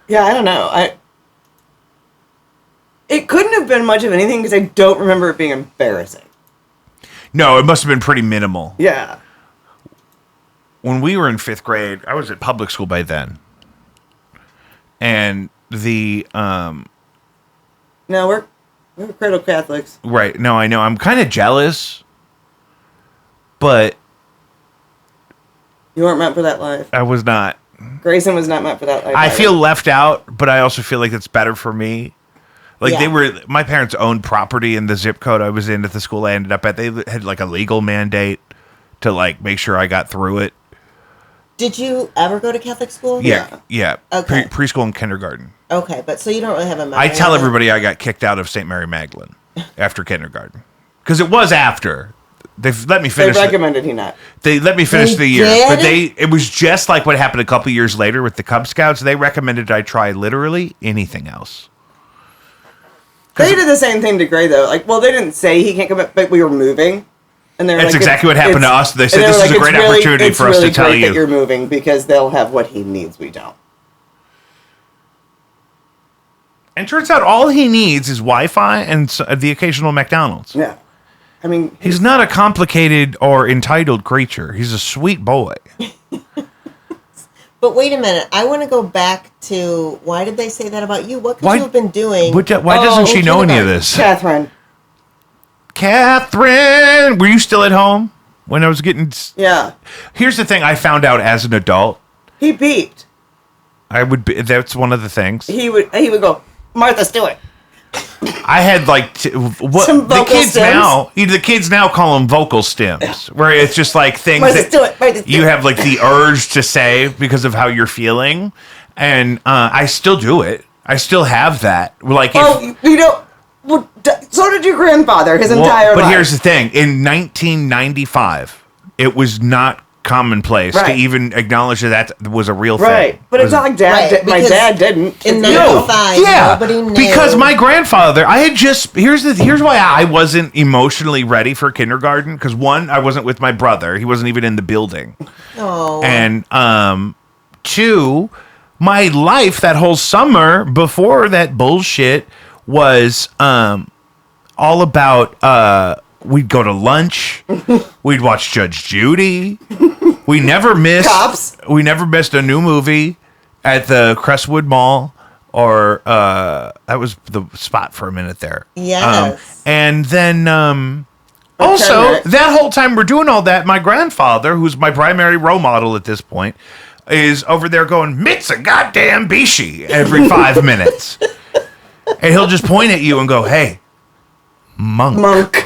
Yeah, I don't know. It couldn't have been much of anything because I don't remember it being embarrassing. No, it must have been pretty minimal. Yeah. When we were in 5th grade, I was at public school by then. And the... No, we're cradle Catholics. Right. No, I know. I'm kind of jealous. But... You weren't meant for that life. I was not. Grayson was not meant for that life. I feel left out, but I also feel like it's better for me. Like my parents owned property in the zip code I was in at the school I ended up at. They had like a legal mandate to like make sure I got through it. Did you ever go to Catholic school? Yeah. Okay. Preschool and kindergarten. Okay, but so you don't really have a memory. I tell everybody I got kicked out of St. Mary Magdalene after kindergarten. Because it was after. They've let me finish. They recommended he not. They let me finish the year. did? But it was just like what happened a couple years later with the Cub Scouts. They recommended I try literally anything else. They did the same thing to Gray, though. Like, well, they didn't say he can't come back, but we were moving. And they were That's like, exactly what happened to us. They said this is a great opportunity for us to tell you. It's really great that you're moving because they'll have what he needs. We don't. And turns out all he needs is Wi-Fi and the occasional McDonald's. Yeah. I mean... He's not a complicated or entitled creature. He's a sweet boy. But wait a minute. I want to go back to why did they say that about you? What could you have been doing? Why doesn't she know any of this? Catherine, were you still at home when I was getting... Yeah. Here's the thing I found out as an adult. He beeped. That's one of the things. He would go, Martha Stewart. I had like Some vocal stems? the kids now call them vocal stems, where it's just like things Martha that Stewart. you have like the urge to say because of how you're feeling, and I still do it. I still have that. Like, so did your grandfather his entire life. But here's the thing: in 1995, it was not commonplace to even acknowledge that was a real thing. Right, but it's not like my dad didn't. In 95, nobody knew. Because my grandfather, here's why I wasn't emotionally ready for kindergarten. Because one, I wasn't with my brother; he wasn't even in the building. Oh. And two, my life that whole summer before that bullshit was all about we'd go to lunch, we'd watch Judge Judy. We never missed Cops. We never missed a new movie at the Crestwood Mall, or that was the spot for a minute there. Yes. And then also that whole time we're doing all that, my grandfather, who's my primary role model at this point, is over there going, "Mitsa goddamn Bishi," every 5 minutes. And he'll just point at you and go, "Hey, monk.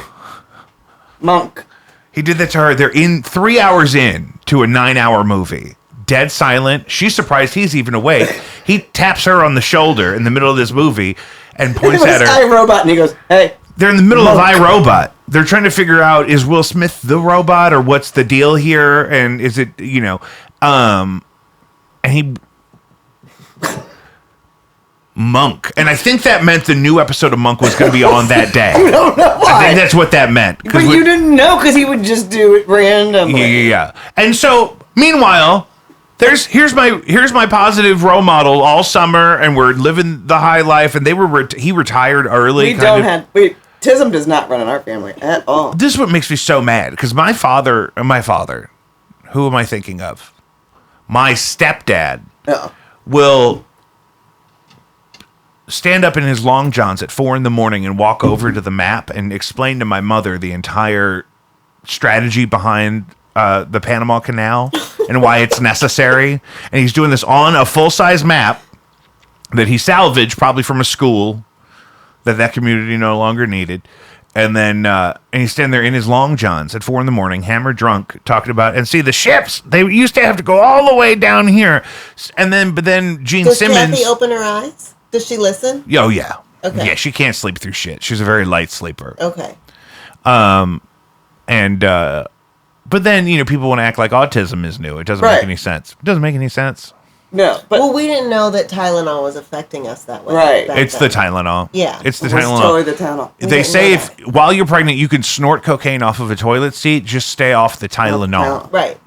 He did that to her. They're in 3 hours in to a 9-hour movie. Dead silent. She's surprised he's even awake. He taps her on the shoulder in the middle of this movie and points at her. iRobot, and he goes, "Hey." They're in the middle of iRobot. They're trying to figure out, is Will Smith the robot, or what's the deal here? And is it, and he... Monk. And I think that meant the new episode of Monk was going to be on that day. I don't know why. I think that's what that meant. But you didn't know because he would just do it randomly. Yeah. And so, meanwhile, here's my positive role model all summer, and we're living the high life. And he retired early. Tism does not run in our family at all. This is what makes me so mad, because my father, who am I thinking of? My stepdad will stand up in his long johns at 4 a.m. and walk over to the map and explain to my mother the entire strategy behind the Panama Canal and why it's necessary. And he's doing this on a full-size map that he salvaged probably from a school that community no longer needed. And then and he's standing there in his long johns at 4 a.m, hammered drunk, talking about, and see the ships, they used to have to go all the way down here. And then Gene Simmons. Does Kathy open her eyes? Does she listen? Oh, yeah. Okay. Yeah, she can't sleep through shit. She's a very light sleeper. Okay. But then, people want to act like autism is new. It doesn't make any sense. It doesn't make any sense. No, but we didn't know that Tylenol was affecting us that way. Right. It's the Tylenol. Yeah. It's the It's Tylenol. totally the Tylenol. They say while you're pregnant, you can snort cocaine off of a toilet seat. Just stay off the Tylenol. Right.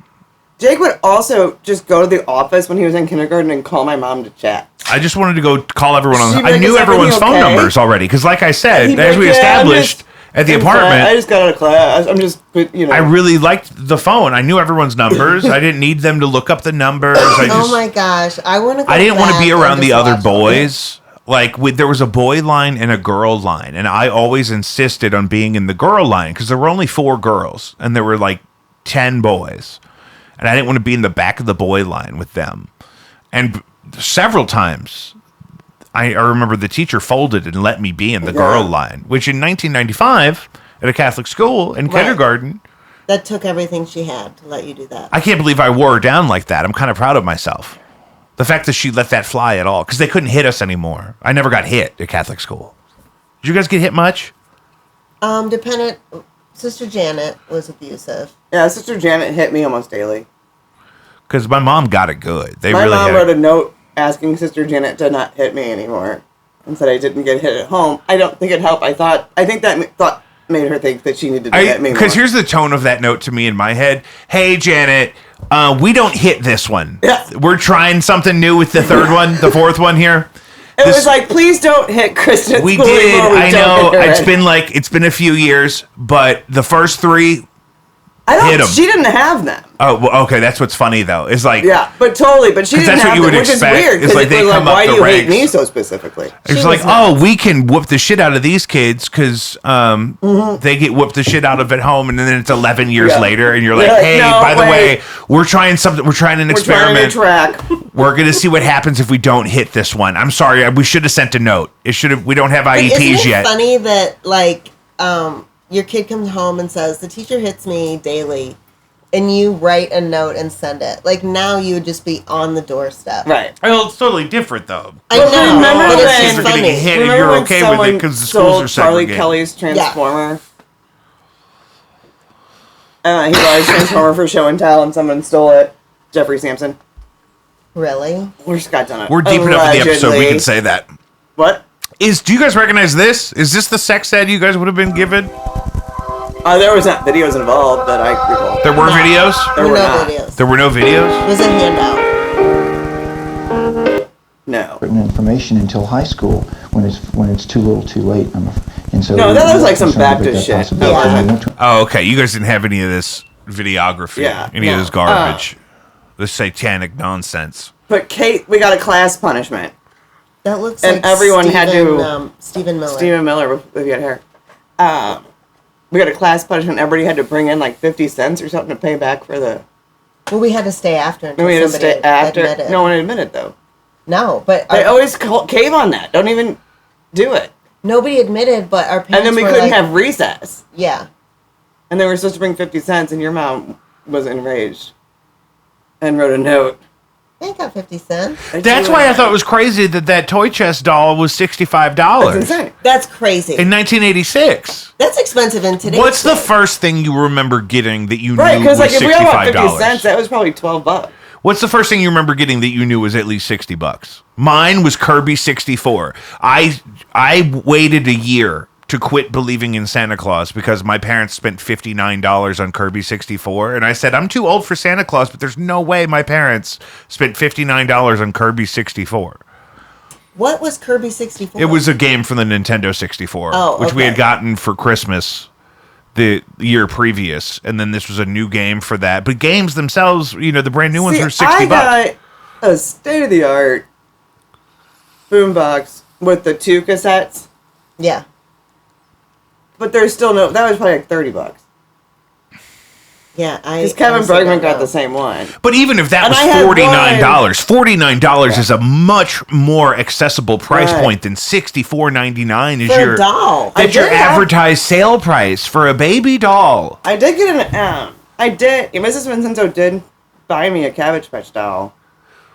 Jake would also just go to the office when he was in kindergarten and call my mom to chat. I just wanted to go call everyone on. She'd be I like, knew "Is everyone's everything phone okay?" numbers already, because like I said, He'd be as we like, "Yeah, I'm established at the in apartment, class. I just got out of class. I'm just, I really liked the phone. I knew everyone's numbers. I didn't need them to look up the numbers. Oh my gosh, I want to. I didn't want to be around the other boys. Like, there was a boy line and a girl line, and I always insisted on being in the girl line because there were only 4 girls and there were like 10 boys, and I didn't want to be in the back of the boy line with them. And several times, I remember the teacher folded and let me be in the girl line, which in 1995 at a Catholic school in kindergarten. That took everything she had to let you do that. I can't believe I wore her down like that. I'm kind of proud of myself. The fact that she let that fly at all, because they couldn't hit us anymore. I never got hit at Catholic school. Did you guys get hit much? Dependent. Sister Janet was abusive. Yeah, Sister Janet hit me almost daily. Because my mom got it good. My mom wrote a note asking Sister Janet to not hit me anymore, and said I didn't get hit at home. I don't think it helped. I think that thought made her think that she needed to hit me more. Because here's the tone of that note to me in my head. Hey, Janet, we don't hit this one. Yeah. We're trying something new with the third one, the fourth one here. It was like, please don't hit Kristen. We did. I know. It's been a few years, but the first 3 hit 'em. She didn't have them. Oh, well, okay. That's what's funny though. Is like, yeah, but totally. But she didn't that's have what you them, would which expect. is weird. It's like they come up why the do you ranks. hate me so specifically? It's like, we can whoop the shit out of these kids because they get whooped the shit out of at home, and then it's 11 years later, and you're like, hey, no, by the way, we're trying something. We're trying an experiment. Trying a track. We're gonna see what happens if we don't hit this one. I'm sorry, we should have sent a note. We don't have IEPs Isn't it yet. Funny that your kid comes home and says the teacher hits me daily. And you write a note and send it. Like, now you would just be on the doorstep. Right. Well, it's totally different, though. I know, remember but when it's kids are funny. getting hit and Remember you're when okay with it because the schools are Charlie segregated. Kelly's Transformer? He bought his Transformer for show and tell, and someone stole it. Jeffrey Sampson. Really? We're deep enough in the episode we can say that. What? Do you guys recognize this? Is this the sex ed you guys would have been given? There was not videos involved that I recall. There were videos? There were no not. videos. There were no videos? It was a handout. No. Information until high school when it's too little, too late. And so no, that looks like some Baptist shit. Oh, okay. You guys didn't have any of this videography. Any of this garbage. This satanic nonsense. But Kate, we got a class punishment. That looks and like everyone had to Stephen Miller. Stephen Miller, if you had hair. We got a class punishment. Everybody had to bring in like 50 cents or something to pay back for the. Well, we had to stay after. Until we had to stay after. Admitted. No one admitted though. No, but they always cave on that. Don't even do it. Nobody admitted, but our parents. And then we were couldn't like, have recess. Yeah. And they were supposed to bring 50 cents, and your mom was enraged and wrote a note. I ain't got 50 cents. That's why I thought it was crazy that toy chest doll was $65. That's insane. That's crazy. In 1986. That's expensive in today's What's the day. first thing you remember getting that you knew Right, because was like if we all got 50 $65? cents, that was probably $12. What's the first thing you remember getting that you knew was at least $60? Mine was Kirby 64. I waited a year to quit believing in Santa Claus because my parents spent $59 on Kirby 64, and I said I'm too old for Santa Claus, but there's no way my parents spent $59 on Kirby 64. What was Kirby 64? It was a game from the Nintendo 64, which we had gotten for Christmas the year previous, and then this was a new game for that. But games themselves, the brand new ones were $60. I got a state-of-the-art boombox with the 2 cassettes. Yeah. But there's still no. That was probably like $30. Yeah, because Kevin Bergman got the same one. But even if that was $49 is a much more accessible price point than $64.99 is For a your doll. That's your advertised sale price for a baby doll. I did get Mrs. Vincenzo did buy me a Cabbage Patch doll.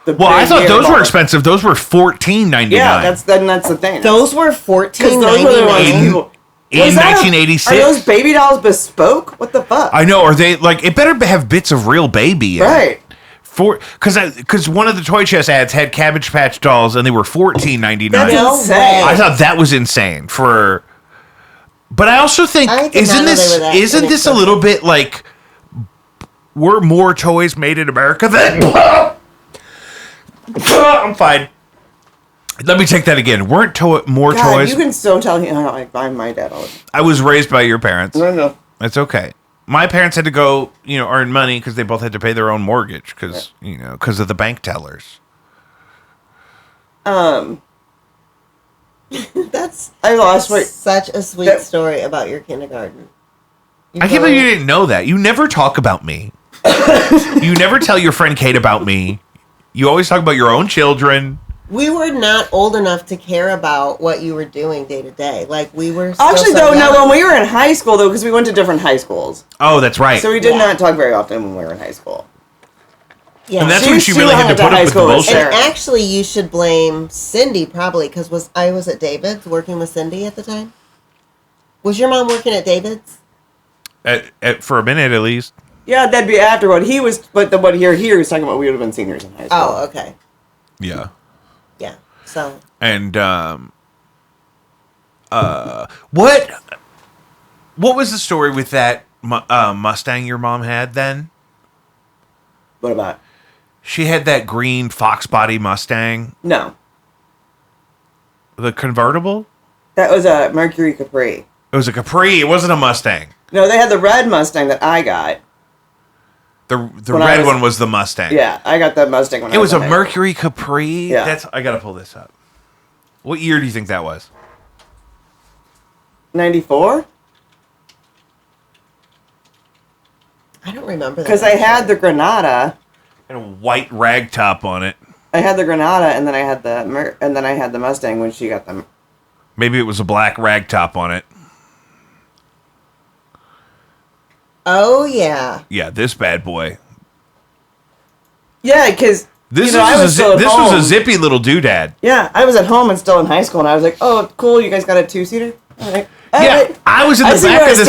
Well, I thought those were expensive. Those were $14.99. Yeah, that's the thing. Those were $14.99. In 1986. Are those baby dolls bespoke? What the fuck? I know. Are they like? It better have bits of real baby. Right. Because one of the Toy Chest ads had Cabbage Patch dolls and they were $14.99. That's insane. I thought that was insane for. But I also think isn't this a little bit like were more toys made in America than? I'm fine. Let me take that again. Weren't more toys? You can still tell him. I'm my dad. I was raised by your parents. No. That's okay. My parents had to go, earn money because they both had to pay their own mortgage because of the bank tellers. That's such a sweet story about your kindergarten. I can't believe you didn't know that. You never talk about me. You never tell your friend Kate about me. You always talk about your own children. We were not old enough to care about what you were doing day to day. Like we were. Actually, when we were in high school, though, because we went to different high schools. Oh, that's right. So we did not talk very often when we were in high school. Yeah, and that's when she really had to put up with the bullshit. And actually, you should blame Cindy probably because I was at David's working with Cindy at the time. Was your mom working at David's? For a minute, at least. Yeah, that'd be after what he was. But what here he was talking about, we would have been seniors in high school. Oh, okay. Yeah. Yeah. So. And what was the story with that Mustang your mom had then? What about? She had that green fox body Mustang. No. The convertible? That was a Mercury Capri. It was a Capri. It wasn't a Mustang. No, they had the red Mustang that I got. The red one was the Mustang. Yeah, I got that Mustang when I was It was a Mercury Capri? Yeah. I gotta pull this up. What year do you think that was? 94? I don't remember that. Because I had the Granada. And a white rag top on it. I had the Granada, and then I had the Mustang when she got them. Maybe it was a black rag top on it. Oh yeah. Yeah, this bad boy. Yeah, because This was a zippy little doodad. Yeah, I was at home and still in high school, and I was like, "Oh, cool! You guys got a 2-seater." All right. Yeah, I was in the back of this.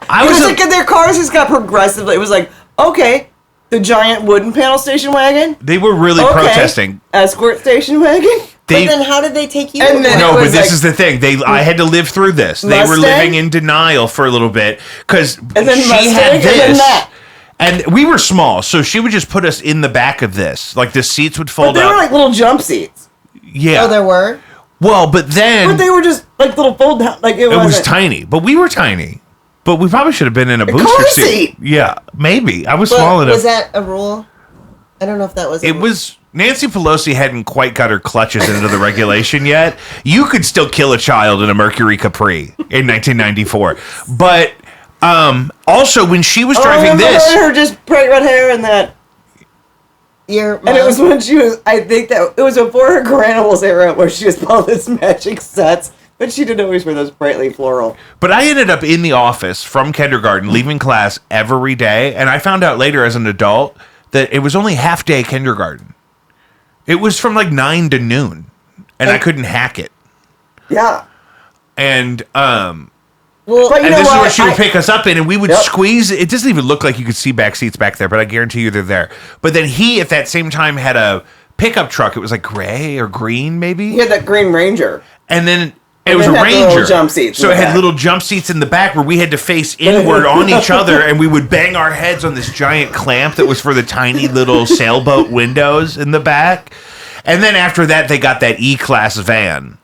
I was like, their cars just got progressively. It was like, okay, the giant wooden panel station wagon. They were really protesting. Escort station wagon. But then how did they take you? No, but this is the thing. I had to live through this. They were Mustang? living in denial for a little bit because she then Mustang, had and then this. that. And we were small, so she would just put us in the back of this. Like the seats would But fold they up. were like little jump seats. Yeah. Oh, there were? Well, but they were just like little fold down. Like it was wasn't- tiny, but we were tiny. But we probably should have been in a booster car seat. seat. Yeah, maybe. I was But small enough. was that a rule? I don't know if that was. It was Nancy Pelosi hadn't quite got her clutches into the regulation yet. You could still kill a child in a Mercury Capri in 1994. But also when she was driving this, her just bright red hair and that. And it was when she was. I think that it was before her Garanimals era where she was all this matching sets. But she didn't always wear those brightly floral. but I ended up in the office from kindergarten, leaving class every day, and I found out later as an adult that it was only half day kindergarten. It was from like 9 to noon, and I couldn't hack it. Yeah. And Well, and you know this is what? where she would pick us up in, and we would Yep. squeeze. It doesn't even look like you could see back seats back there, but I guarantee you they're there. But then he, at that same time, had a pickup truck. It was like gray or green, maybe. He had that Green Ranger. And then it And was then a had the little Ranger. jump seats So in it the had back. little jump seats in the back where we had to face inward on each other, and we would bang our heads on this giant clamp that was for the tiny little sailboat windows in the back. And then after that, they got that E-Class van.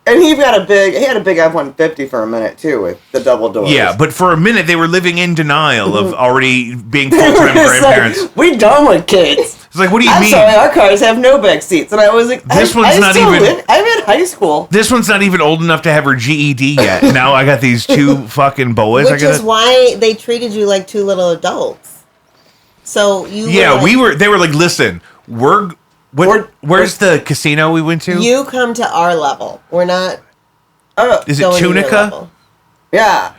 And he had a big F-150 for a minute too with the double doors. Yeah, but for a minute they were living in denial of already being They were full-time just grandparents. Like, we done with kids. It's like, what do you I'm mean? sorry, our cars have no back seats, and I was like, This one's not even- I'm in high school. This one's not even old enough to have her GED yet. Now I got these two fucking boys. Which is why they treated you like two little adults. So you. Yeah, were like, they were like, listen, where's the casino we went to? You come to our level. We're not. Is it going to your Tunica? level. Yeah.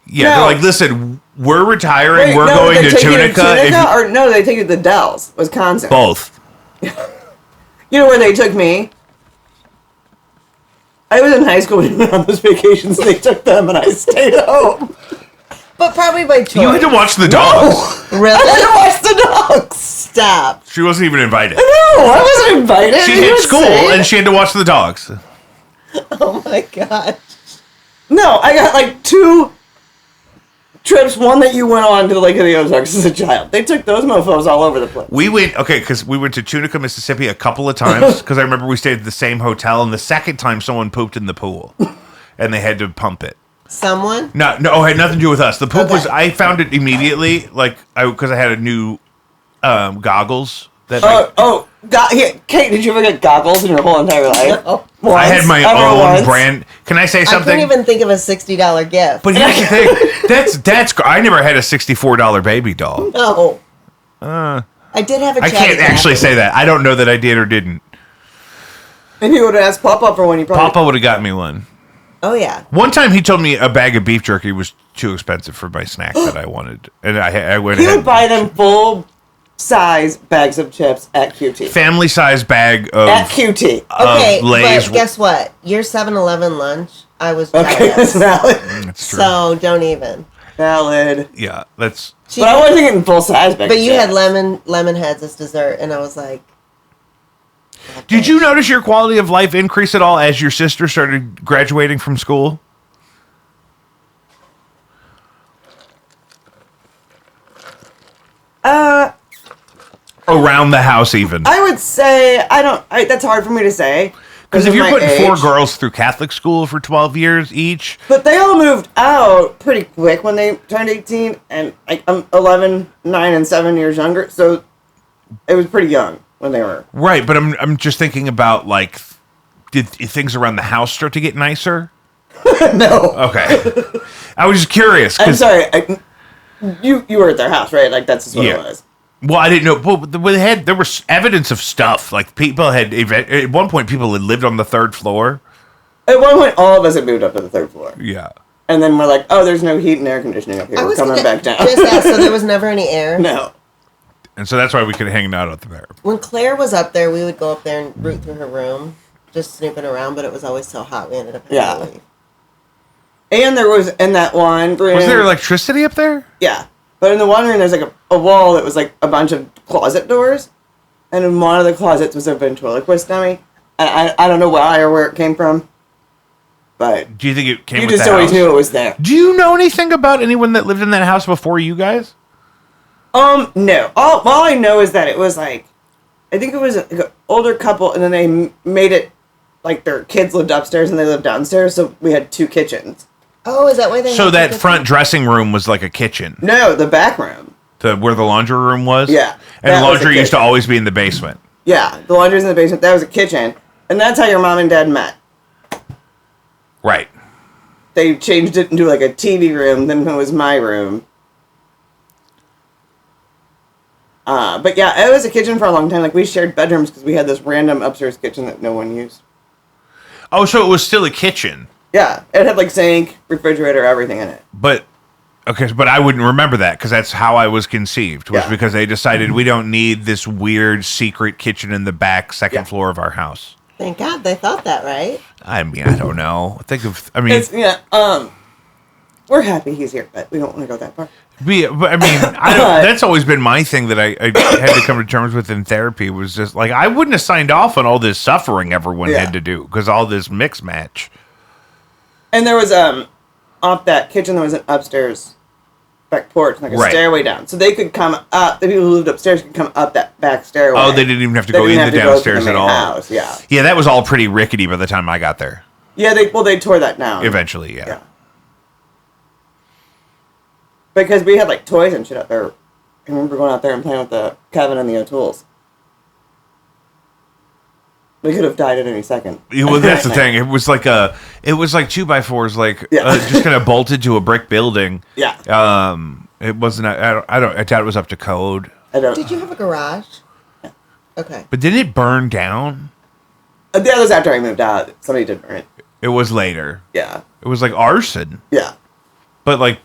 Yeah, No. they're like, listen, we're retiring. Wait, we're no, going they to take you Tunica. If you- or no, they take you to the Dells, Wisconsin. both. You know where they took me? I was in high school when we went on those vacations. They took them, and I stayed home. But probably by choice. You had to watch the dogs. Really? I had to watch the dogs. Stop. She wasn't even invited. No, I wasn't invited. She You hit were school saying- and she had to watch the dogs. Oh my god. No, I got like 2 trips. One that you went on to the Lake of the Ozarks as a child. They took those mofos all over the place. We went, because we went to Tunica, Mississippi a couple of times, because I remember we stayed at the same hotel, and the second time someone pooped in the pool, and they had to pump it. Someone? No, it had nothing to do with us. The poop Okay. was, I found it immediately, because I had a new goggles. That Kate, did you ever get goggles in your whole entire life? No. I had my own brand. Can I say I something? couldn't even think of a $60 gift. But here's the thing. That's. I never had a $64 baby doll. No. Uh, I did have a I chatty can't actually Cathy. say that. I don't know that I did or didn't. And you would have asked Papa for one. You probably. Papa would have got me one. Oh, yeah. One time he told me a bag of beef jerky was too expensive for my snack that I wanted, and I went He ahead. would buy them full-size bags of chips at QT. Family size bag of At QT. Okay, Lay's. but guess what? Your 7-Eleven lunch, I was Okay, jealous. that's valid. That's true. So don't even. Valid. Yeah, that's. She But I had- wasn't getting full-size bags. But you of had chips. lemon heads as dessert, and I was like, Did you notice your quality of life increase at all as your sister started graduating from school? Around the house, even. I would say that's hard for me to say. Because if of you're my putting 4 age. girls through Catholic school for 12 years each, But they all moved out pretty quick when they turned 18, and I'm 11, 9, and 7 years younger, so it was pretty young when they were. right? But I'm just thinking about did things around the house start to get nicer? No. Okay, I was just curious. I'm sorry. You were at their house, right? Like that's just what it was. Well, I didn't know. But there was evidence of stuff. Like people had at one point people had lived on the 3rd floor. At one point, all of us had moved up to the 3rd floor, Yeah. and then we're like, "Oh, there's no heat and air conditioning up here. I We're was coming gonna back down." just ask, so there was never any air? No. And so that's why we could hang out up there. When Claire was up there, we would go up there and root through her room, just snooping around, but it was always so hot we ended up having to leave. And there was in that one room. Was there electricity up there? Yeah. But in the one room, there's like a wall that was like a bunch of closet doors. And in one of the closets was a ventriloquist dummy. And I don't know why or where it came from. But Do you think it came you with just the always house? knew it was there. Do you know anything about anyone that lived in that house before you guys? No. All I know is that it was like, I think it was an older couple, and then they made it like their kids lived upstairs and they lived downstairs, so we had 2 kitchens. Oh, is that why they? So had that two front kitchens? dressing room was like a kitchen. No, the back room. Where the laundry room was? Yeah. And that the was a laundry used to kitchen. always be in the basement. Yeah, the laundry's in the basement. That was a kitchen. And that's how your mom and dad met. Right. They changed it into like a TV room, then it was my room. But yeah, it was a kitchen for a long time. Like, we shared bedrooms because we had this random upstairs kitchen that no one used. Oh, so it was still a kitchen. Yeah, it had like sink, refrigerator, everything in it. But I wouldn't remember that because that's how I was conceived. Was because they decided we don't need this weird secret kitchen in the back second floor of our house. Thank God they thought that, right? I mean, I don't know. We're happy he's here, but we don't want to go that far. But I mean, that's always been my thing that I had to come to terms with in therapy was just like I wouldn't have signed off on all this suffering everyone had to do because all this mix match. And there was off that kitchen there was an upstairs back porch, like a stairway down, so they could come up. The people who lived upstairs could come up that back stairway. Oh, they didn't even have to go in the downstairs at all. House. Yeah, yeah, that was all pretty rickety by the time I got there. Yeah, they tore that down eventually. Yeah. Because we had like toys and shit out there. I remember going out there and playing with the Kevin and the O'Tooles. We could have died at any second. Yeah, well, that's the thing. It was like 2x4s, like just kind of bolted to a brick building. Yeah. It wasn't. I doubt it was up to code. Did you have a garage? Yeah. Okay. But did it burn down? That was after I moved out. Somebody did burn it. It was later. Yeah. It was like arson. Yeah. But like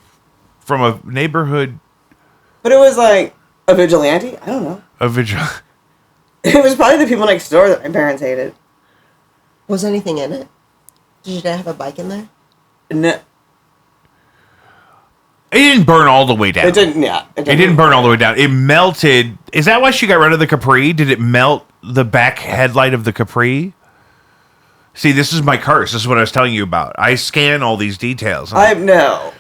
from a neighborhood. But it was like a vigilante. I don't know. A vigilante. It was probably the people next door that my parents hated. Was anything in it? Did your dad have a bike in there? No. It didn't burn all the way down. It didn't. Yeah. It didn't burn all the way down. It melted. Is that why she got rid of the Capri? Did it melt the back headlight of the Capri? See, this is my curse. This is what I was telling you about. I scan all these details. No.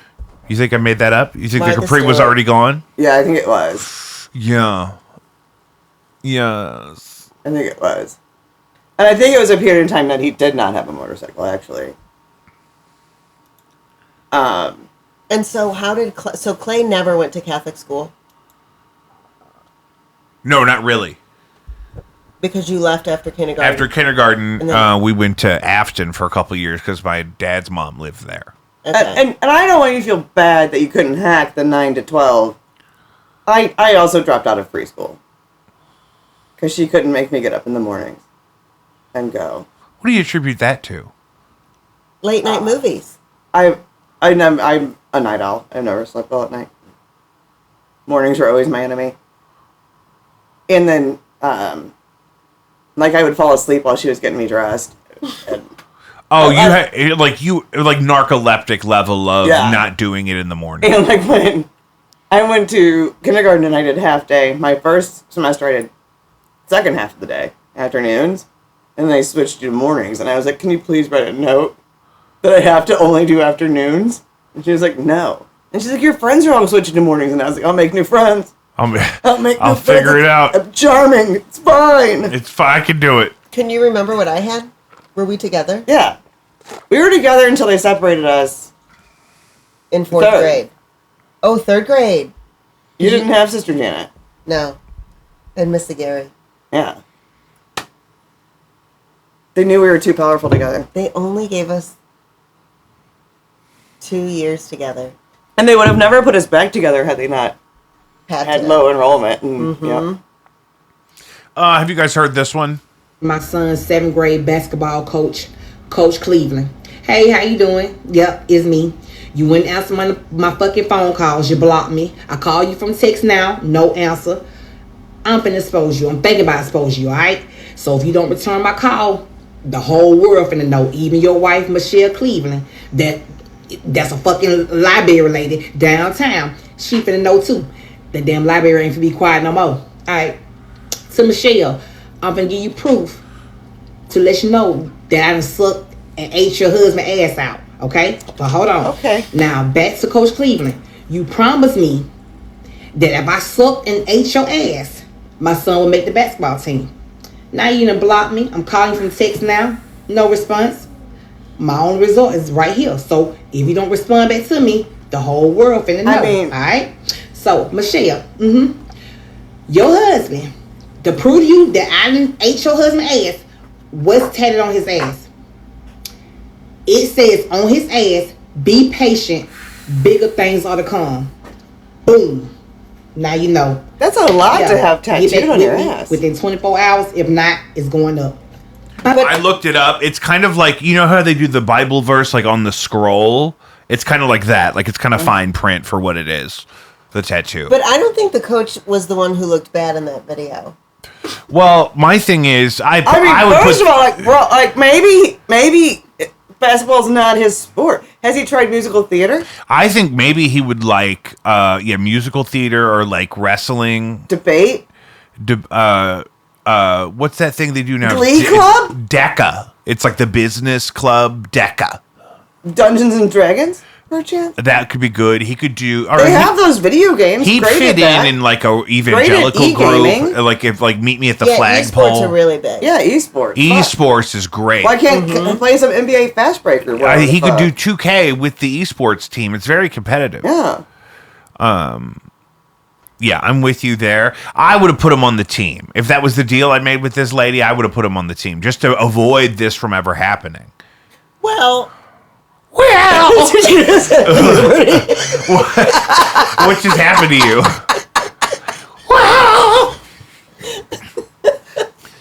You think I made that up? You think By the the Capri was store. already gone? Yeah, I think it was. Yeah. Yes. I think it was. And I think it was a period in time that he did not have a motorcycle, actually. And so how did... So Clay never went to Catholic school? No, not really. Because you left after kindergarten? After kindergarten, And then- we went to Afton for a couple of years because my dad's mom lived there. Okay. And I don't want you to feel bad that you couldn't hack the 9 to 12. I also dropped out of preschool. Because she couldn't make me get up in the mornings and go. What do you attribute that to? Late night movies. I'm a night owl. I've never slept well at night. Mornings were always my enemy. And then, like, I would fall asleep while she was getting me dressed. And you had like narcoleptic level of not doing it in the morning. And like when I went to kindergarten and I did half day, my first semester I did second half of the day, afternoons, and then I switched to mornings. And I was like, "Can you please write a note that I have to only do afternoons?" And she was like, "No." And she's like, "Your friends are all switching to mornings." And I was like, "I'll make new friends. I'll figure it out. I'm charming. It's fine. It's fine. I can do it." Can you remember what I had? Were we together? Yeah. We were together until they separated us. In fourth grade. Oh, third grade. You didn't have Sister Janet. No. And Mr. Gary. Yeah. They knew we were too powerful together. They only gave us 2 years together. And they would have never put us back together had they not had low enrollment. And, have you guys heard this one? My son's 7th grade basketball coach, Coach Cleveland. Hey, how you doing? Yep, it's me. You wouldn't answer my fucking phone calls. You blocked me. I call you from text now. No answer. I'm finna expose you. I'm thinking about exposing you, alright? So if you don't return my call, the whole world finna know, even your wife, Michelle Cleveland, that's a fucking library lady downtown. She finna know too. The damn library ain't finna be quiet no more. Alright. So Michelle, I'm finna give you proof to let you know that I done sucked and ate your husband's ass out. Okay? But hold on. Okay. Now back to Coach Cleveland. You promised me that if I sucked and ate your ass, my son would make the basketball team. Now you done blocked me. I'm calling you from text now. No response. My only resort is right here. So if you don't respond back to me, the whole world finna know. All right. So Michelle, your husband, to prove to you that I didn't ate your husband's ass, what's tatted on his ass? It says on his ass, "Be patient, bigger things are to come." Boom. Now you know. That's a lot to have tattooed on your ass. Within 24 hours. If not, it's going up. I looked it up. It's kind of like, you know how they do the Bible verse like on the scroll? It's kind of like that. Like it's kind of fine print for what it is. The tattoo. But I don't think the coach was the one who looked bad in that video. Well, my thing is, I would first of all, like, bro, like maybe basketball's not his sport. Has he tried musical theater? I think maybe he would like, musical theater or like wrestling. Debate? What's that thing they do now? Glee Club? DECA. It's like the business club DECA. Dungeons and Dragons? Perchance? That could be good. He could do. They have those video games. He'd fit in like a evangelical group. Like if meet me at the flagpole. Esports are really big. Yeah, esports. Esports is great. Why can't play some NBA Fast Breaker? He could do 2K with the esports team. It's very competitive. Yeah. Yeah, I'm with you there. I would have put him on the team. If that was the deal I made with this lady, I would have put him on the team just to avoid this from ever happening. Well. What just happened to you? Wow!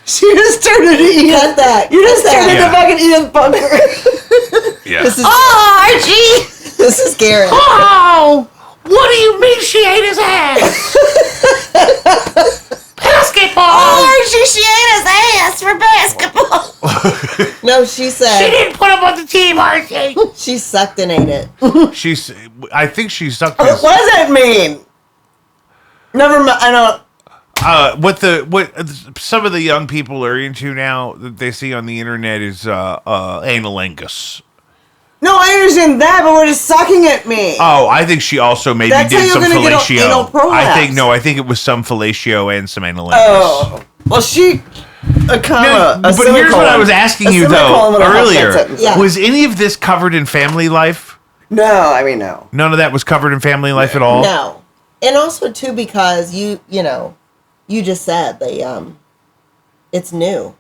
She just turned into Ian. Cut that. You just turned into fucking Ian Bunker. Yeah. This is, Archie! This is Garrett. Oh! What do you mean she ate his ass? Basketball! Archie, she ate his ass for basketball. No, she said. She didn't put him on the team, Archie. She sucked and ate it. I think she sucked. What does that mean? Never mind. I don't. What some of the young people are into now that they see on the internet is analingus. No, I understand that, but what does sucking it mean? Oh, I think she also maybe That's did how some you're gonna get anal fellatio. prolapse. I think it was some fellatio and some analingus. Oh, well, she but here's what I was asking you though earlier: was any of this covered in family life? No, I mean no. None of that was covered in family life at all. No, and also too because you just said they it's new.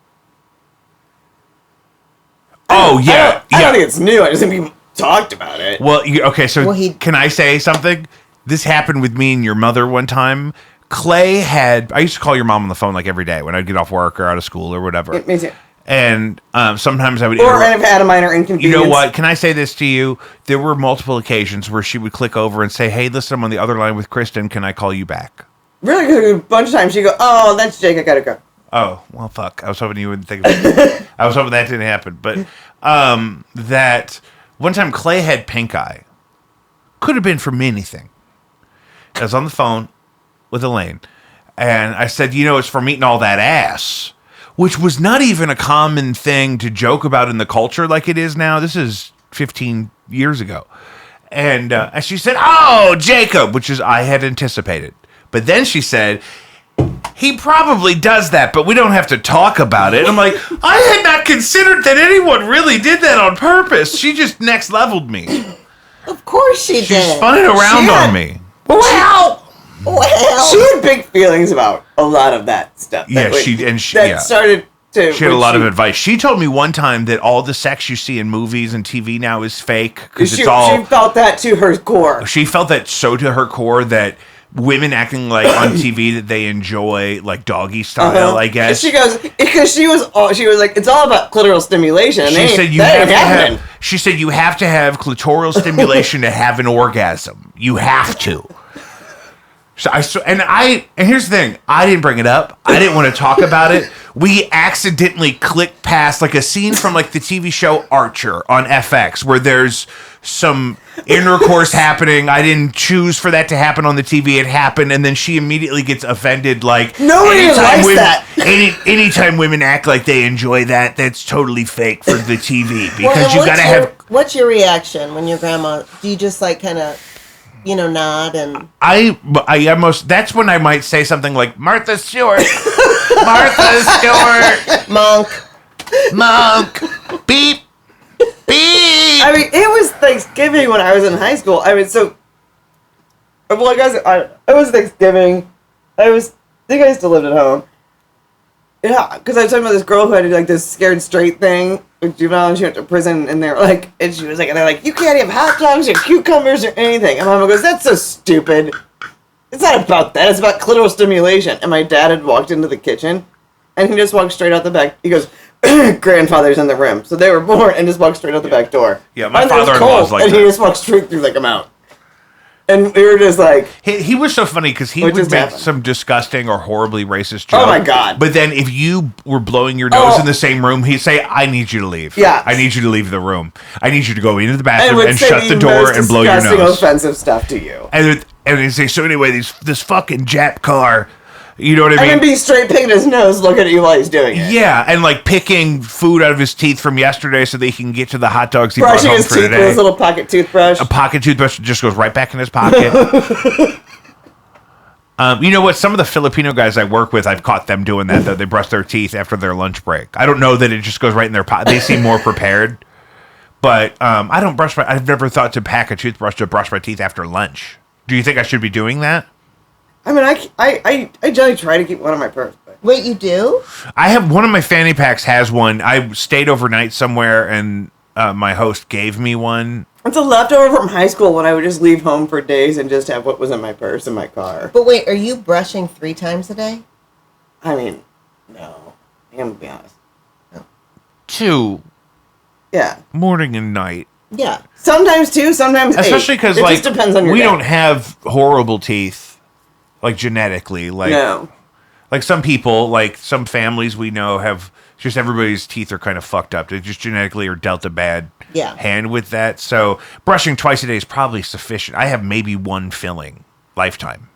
Oh yeah, I don't think it's new. I just think people talked about it. Well, okay. So can I say something? This happened with me and your mother one time. Clay I used to call your mom on the phone like every day when I'd get off work or out of school or whatever. Me too. And sometimes I would. Or I've had a minor inconvenience. You know what? Can I say this to you? There were multiple occasions where she would click over and say, "Hey, listen, I'm on the other line with Kristen. Can I call you back?" Really, a bunch of times she'd go, "Oh, that's Jake. I gotta go." Oh, well, fuck. I was hoping you wouldn't think of it. I was hoping that didn't happen. But that one time Clay had pink eye. Could have been from anything. I was on the phone with Elaine. And I said, it's from eating all that ass. Which was not even a common thing to joke about in the culture like it is now. This is 15 years ago. And she said, "Oh, Jacob," which is I had anticipated. But then she said, "He probably does that, but we don't have to talk about it." I'm like, I had not considered that anyone really did that on purpose. She just next leveled me. Of course she did. She spun it around on me. Well, she had big feelings about a lot of that stuff. Yeah, she started to. She had a lot of advice. She told me one time that all the sex you see in movies and TV now is fake because She felt that to her core. She felt that so to her core that women acting like on TV that they enjoy like doggy style, I guess. She goes because she was like, it's all about clitoral stimulation. And She said you have to have clitoral stimulation to have an orgasm. You have to. And here's the thing. I didn't bring it up. I didn't want to talk about it. We accidentally clicked past like a scene from like the TV show Archer on FX where there's some intercourse happening. I didn't choose for that to happen on the TV. It happened, and then she immediately gets offended. Like nobody likes that. Anytime women act like they enjoy that, that's totally fake for the TV because you gotta have. What's your reaction when your grandma? Do you just like kind of? Nod and I almost. That's when I might say something like Martha Stewart, Martha Stewart, Monk. Monk. Beep. Beep. I mean, it was Thanksgiving when I was in high school. I mean, so. Well, guys, it was Thanksgiving. I think I still lived at home. Yeah, because I was talking about this girl who had like this scared straight thing with juvenile, and she went to prison, and they're like, you can't have hot dogs or cucumbers or anything. And Mama goes, that's so stupid. It's not about that. It's about clitoral stimulation. And my dad had walked into the kitchen, and he just walked straight out the back. He goes, grandfather's in the room. So they were born and just walked straight out the back door. Yeah, my And it was father-in-law's cold, like and that. he just walked straight through, like, I'm out. And we were just like... He was so funny because he What would just make happened? some disgusting or horribly racist joke. Oh, my God. But then if you were blowing your nose in the same room, he'd say, I need you to leave. Yeah. I need you to leave the room. I need you to go into the And bathroom would and say shut the door most and blow your disgusting, nose. offensive stuff to you. And he'd say, so anyway, this fucking Jap car, you know what I mean? And then be straight picking his nose, looking at you while he's doing it. Yeah, and like picking food out of his teeth from yesterday so that he can get to the hot dogs he brought Brushing home his for teeth today. with his little pocket toothbrush. A pocket toothbrush just goes right back in his pocket. You know what? Some of the Filipino guys I work with, I've caught them doing that, though. They brush their teeth after their lunch break. I don't know that it just goes right in their pocket. They seem more prepared. But I don't brush I've never thought to pack a toothbrush to brush my teeth after lunch. Do you think I should be doing that? I mean, I generally try to keep one in my purse. But. Wait, you do? I have one of my fanny packs has one. I stayed overnight somewhere, and my host gave me one. It's a leftover from high school when I would just leave home for days and just have what was in my purse in my car. But wait, are you brushing 3 times a day? I mean, no. I'm going to be honest. No. 2. Yeah. Morning and night. Yeah. Sometimes 2, sometimes 8. Especially because, it like, just depends on your we day. don't have horrible teeth, like, genetically. Like, no. Like, some people, like, some families we know have just everybody's teeth are kind of fucked up. They just genetically are dealt a bad hand with that. So, brushing twice a day is probably sufficient. I have maybe 1 filling lifetime.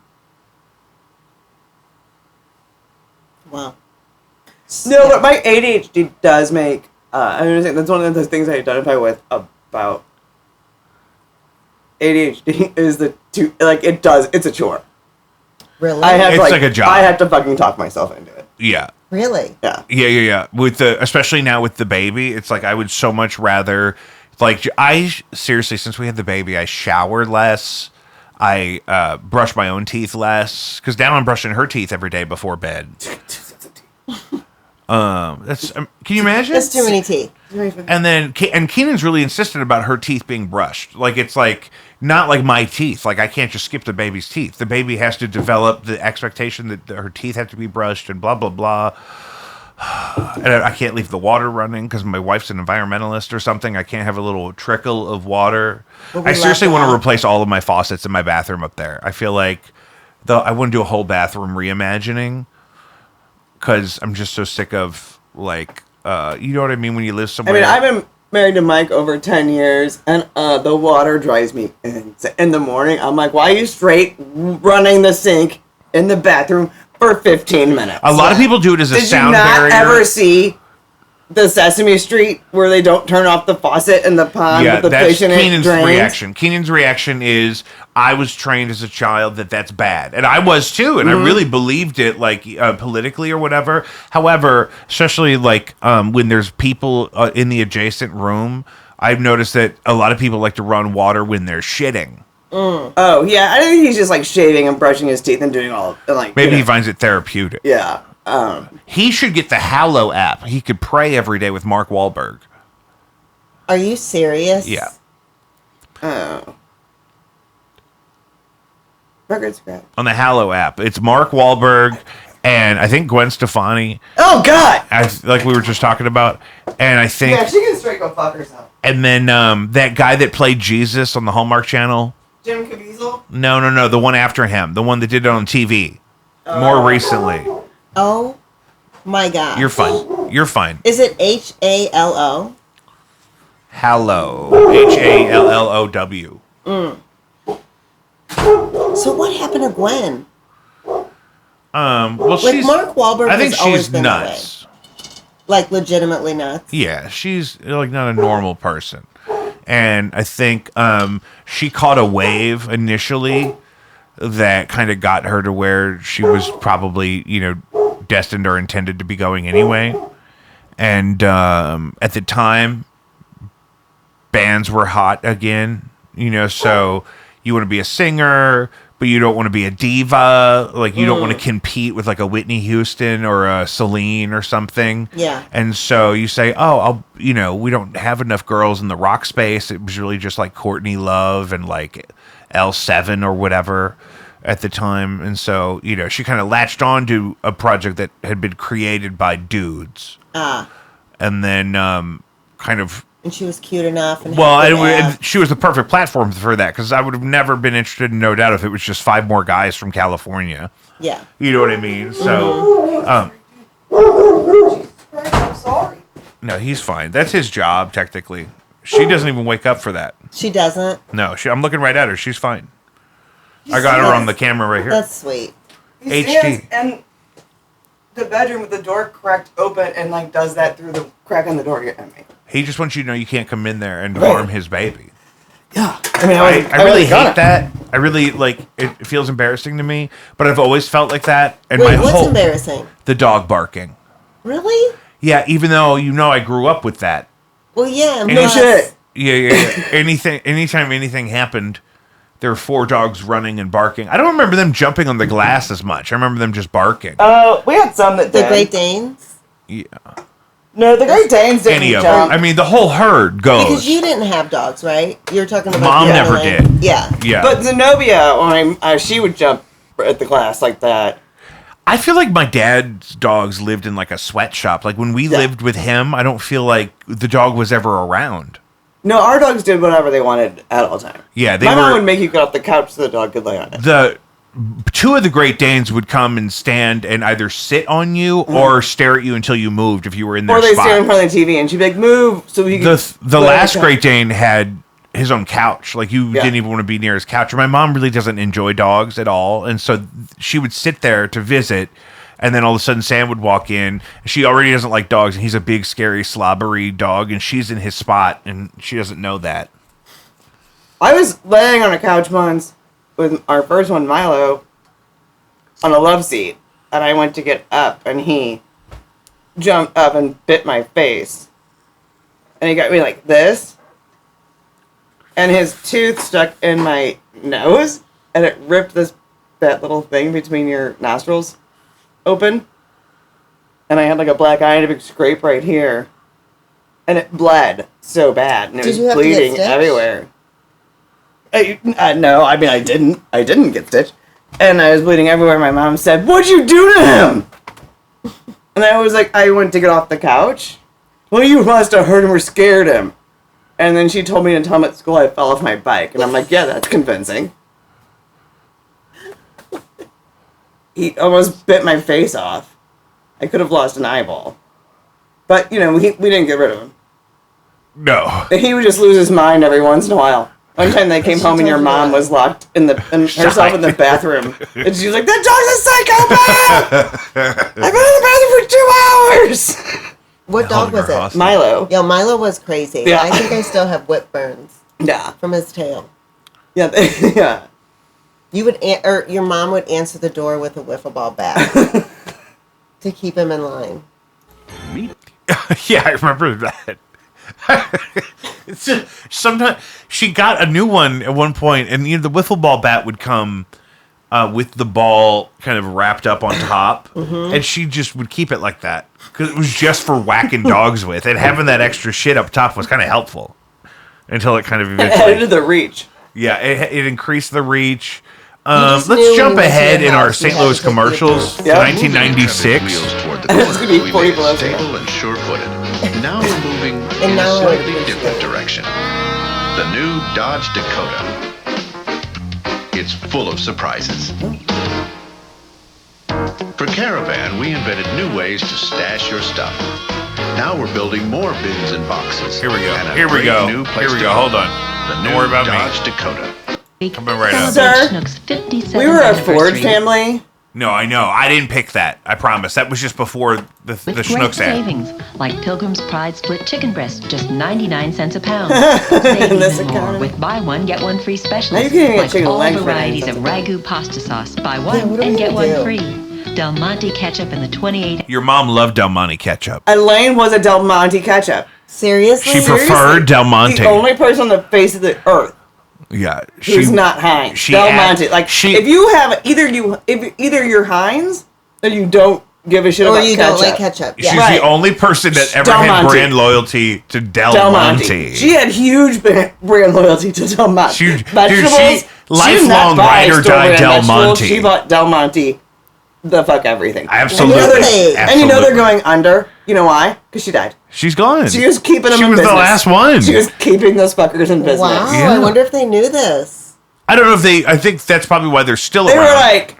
Wow. No, but my ADHD does make... I understand that's one of those things I identify with about ADHD is it's a chore. Really? It's like a job. I have to fucking talk myself into it. Yeah. Really? Yeah. Yeah. Especially now with the baby, it's like I would so much rather, like, I seriously, since we had the baby, I shower less. I brush my own teeth less because now I'm brushing her teeth every day before bed. That's can you imagine? That's too many teeth. And then Keenan's really insistent about her teeth being brushed. Like, it's like not like my teeth. Like, I can't just skip the baby's teeth. The baby has to develop the expectation that her teeth have to be brushed and blah blah blah. And I can't leave the water running because my wife's an environmentalist or something. I can't have a little trickle of water. Well, I seriously want to that. replace all of my faucets in my bathroom up there. I feel like I want to do a whole bathroom reimagining because I'm just so sick of, like, you know what I mean when you live somewhere. I mean, I've been married to Mike over 10 years, and the water drives me in the morning. I'm like, why are you straight running the sink in the bathroom for 15 minutes? A lot of people do it as a sound barrier. Did you not ever see the Sesame Street where they don't turn off the faucet in the pond with the that's fish in it Keenan's drains? reaction. Keenan's reaction is, I was trained as a child that's bad. And I was too, and I really believed it, like, politically or whatever. However, especially, like, when there's people in the adjacent room, I've noticed that a lot of people like to run water when they're shitting. Oh, yeah. I think he's just, like, shaving and brushing his teeth and doing all, like... Maybe he finds it therapeutic. Yeah. He should get the Hallow app. He could pray every day with Mark Wahlberg. Are you serious? Yeah. Oh. Record scratch. On the Hallow app. It's Mark Wahlberg and I think Gwen Stefani. Oh, God! Like we were just talking about. And I think... Yeah, she can straight go fuck herself. And then that guy that played Jesus on the Hallmark Channel. Jim Caviezel? No. The one after him. The one that did it on TV. More recently. Oh, my God. You're fine. Is it Hallo? Hallow. Hallow. So what happened to Gwen? Well, Like, she's... Mark Wahlberg I think has always she's been that nuts. Like, legitimately nuts? Yeah, she's, like, not a normal person. And I think she caught a wave initially that kind of got her to where she was probably, destined or intended to be going anyway. And at the time, bands were hot again, so you want to be a singer, but you don't want to be a diva. Like, you don't want to compete with like a Whitney Houston or a Celine or something. Yeah. And so you say, we don't have enough girls in the rock space. It was really just like Courtney Love and like L7 or whatever at the time. And so, she kind of latched on to a project that had been created by dudes. And then kind of... And she was cute enough. And and she was the perfect platform for that, because I would have never been interested in No Doubt if it was just 5 more guys from California. Yeah. You know what I mean? So, I'm sorry. no, he's fine. That's his job, technically. She doesn't even wake up for that. She doesn't? No, I'm looking right at her. She's fine. I got her on the camera right here. That's sweet. He stands in the bedroom with the door cracked open and like does that through the crack in the door at me. He just wants you to know you can't come in there and harm his baby. Yeah. I really hate that. I really, it feels embarrassing to me, but I've always felt like that. And what's embarrassing? The dog barking. Really? Yeah, even though, I grew up with that. Well, yeah. No shit. Yeah. Anytime anything happened, there were 4 dogs running and barking. I don't remember them jumping on the glass as much. I remember them just barking. We had some that did. The Great Danes? Yeah. No, the Great Danes didn't Any of jump. them. I mean, the whole herd goes. Because you didn't have dogs, right? You're talking about Mom never did. Yeah. Yeah. But Zenobia, when she would jump at the glass like that. I feel like my dad's dogs lived in like a sweatshop. Like when we lived with him, I don't feel like the dog was ever around. No, our dogs did whatever they wanted at all times. Yeah, My mom would make you get off the couch so the dog could lay on it. The 2 of the Great Danes would come and stand and either sit on you or stare at you until you moved if you were in their Or they spot. stand in front of the TV and she'd be like, move, so he could... The last Great Dane had his own couch. Like, you didn't even want to be near his couch. My mom really doesn't enjoy dogs at all, and so she would sit there to visit, and then all of a sudden Sam would walk in. She already doesn't like dogs, and he's a big, scary, slobbery dog, and she's in his spot, and she doesn't know that. I was laying on a couch once with our first one, Milo, on a love seat, and I went to get up, and he jumped up and bit my face. And he got me like this, and his tooth stuck in my nose, and it ripped that little thing between your nostrils open, and I had like a black eye and a big scrape right here, and it bled so bad, and it was bleeding everywhere. No, I mean I didn't get stitched, and I was bleeding everywhere. My mom said, "What'd you do to him?" And I was like, "I went to get off the couch." "Well, you must have hurt him or scared him." And then she told me to tell him at school I fell off my bike, and I'm like, "Yeah, that's convincing." He almost bit my face off. I could have lost an eyeball, but we didn't get rid of him. No, he would just lose his mind every once in a while. One time they came home and your mom was locked herself in the bathroom. And she was like, "That dog's a psychopath! I've been in the bathroom for 2 hours!" What dog was it? Milo. Yeah, Milo was crazy. Yeah. I think I still have whip burns. Yeah. From his tail. Yeah, yeah. You would, or your mom would answer the door with a wiffle ball bat to keep him in line. Yeah, I remember that. It's just, sometimes she got a new one at one point, and the wiffle ball bat would come with the ball kind of wrapped up on top, and she just would keep it like that because it was just for whacking dogs with, and having that extra shit up top was kind of helpful until it kind of eventually added the reach. Yeah, it increased the reach. Let's jump ahead in our St. Louis commercials to 1996. It's going to be 40 below stable and sure-footed. Now we're moving in a slightly different direction. The new Dodge Dakota. It's full of surprises. For Caravan, we invented new ways to stash your stuff. Now we're building more bins and boxes. Here we go. And a Here we great go. new place Here we to go. go. Hold on. The Don't new worry about Dodge me. Dakota. Coming right up. Sir, we were a Ford family. No, I know. I didn't pick that. I promise. That was just before the With great Schnucks ad. savings, like Pilgrim's Pride split chicken breast, just 99 cents a pound. In this Savings and more economy. with buy one, get one free Now specials. you can't get Like chicken all leg for varieties of 99 ragu pasta sauce. Buy Yeah, one what are and we get gonna one do? free. Del Monte ketchup in the 28. Your mom loved Del Monte ketchup. Elaine was a Del Monte ketchup. Seriously? She preferred Del Monte. The only person on the face of the earth Yeah, who's not Heinz. Del Monte. Like, if you have either you're Heinz or you don't give a shit about ketchup. Or you don't like ketchup. She's the only person that ever Del had Monte. brand loyalty to Del Monte. She had huge brand loyalty to Del Monte. Vegetables. Dude, lifelong ride or die Del Monte. She bought Del Monte. The fuck everything. Absolutely. And you know they're going under. You know why? Because she died. She's gone. She was keeping them in She was business. the last one. She was keeping those fuckers in business. Wow, Yeah. I wonder if they knew this. I don't know if I think that's probably why they're still They around. were like,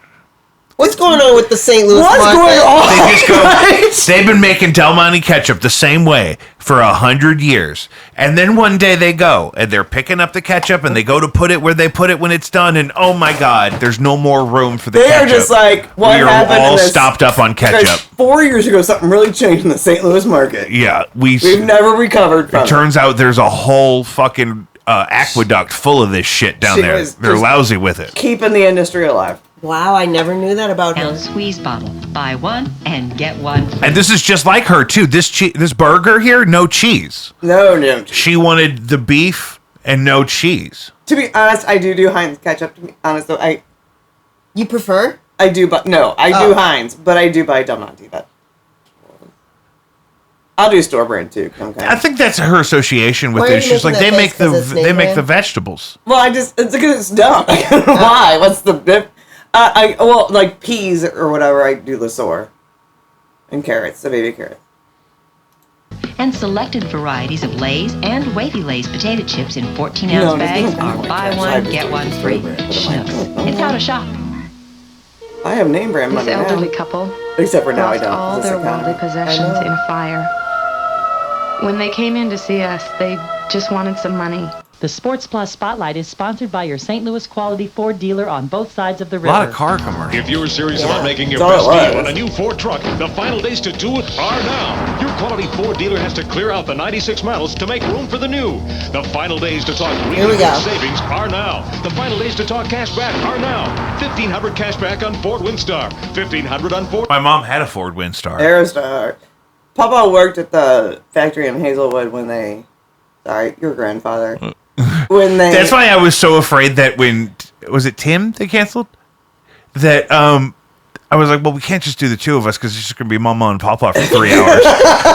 what's going on with the St. Louis What's market? going on? They just go, they've been making Del Monte ketchup the same way for 100 years. And then one day they go and they're picking up the ketchup and they go to put it where they put it when it's done. And oh my God, there's no more room for the They ketchup. are just like, what we are happened? all in this- stopped up on Guys, ketchup. 4 years ago, something really changed in the St. Louis market. Yeah, We've never recovered from It turns out there's a whole fucking aqueduct full of this shit down She there. was They're just lousy with it. keeping the industry alive. Wow, I never knew that about her. Squeeze bottle. Buy one and get one. And this is just like her too. This burger here, no cheese. No. She wanted the beef and no cheese. To be honest, I do Heinz ketchup. To be honest, though, You prefer? I do, but no, I do Heinz, but I do buy Del Monte. But I'll do store brand too. I think that's her association with Why are it. you She's making like that face? 'Cause it's name brand? the vegetables. Well, it's because it's dumb. Why? What's the dip? Like peas or whatever. I do Le Sueur and carrots, the baby carrots. And selected varieties of Lay's and Wavy Lay's potato chips in 14-ounce bags are buy one, get one free. Schnucks. It's how to shop. I have name brand This money elderly now. couple Except for now I lost don't. all This their economy. worldly possessions in a fire. When they came in to see us, they just wanted some money. The Sports Plus Spotlight is sponsored by your St. Louis quality Ford dealer on both sides of the A river. lot of car commercials. If you're serious about making your That's all best it deal was. on a new Ford truck, the final days to do it are now. Your quality Ford dealer has to clear out the 96 models to make room for the new. The final days to talk Here we really go. good savings are now. The final days to talk cash back are now. $1,500 cash back on Ford Windstar. $1,500 on Ford. My mom had a Ford Windstar. Aerostar. Papa worked at the factory in Hazelwood when they. Sorry, your grandfather. When they. That's why I was so afraid that when was it Tim they canceled? That I was like, well, we can't just do the two of us because it's just gonna be Mama and Papa for 3 hours.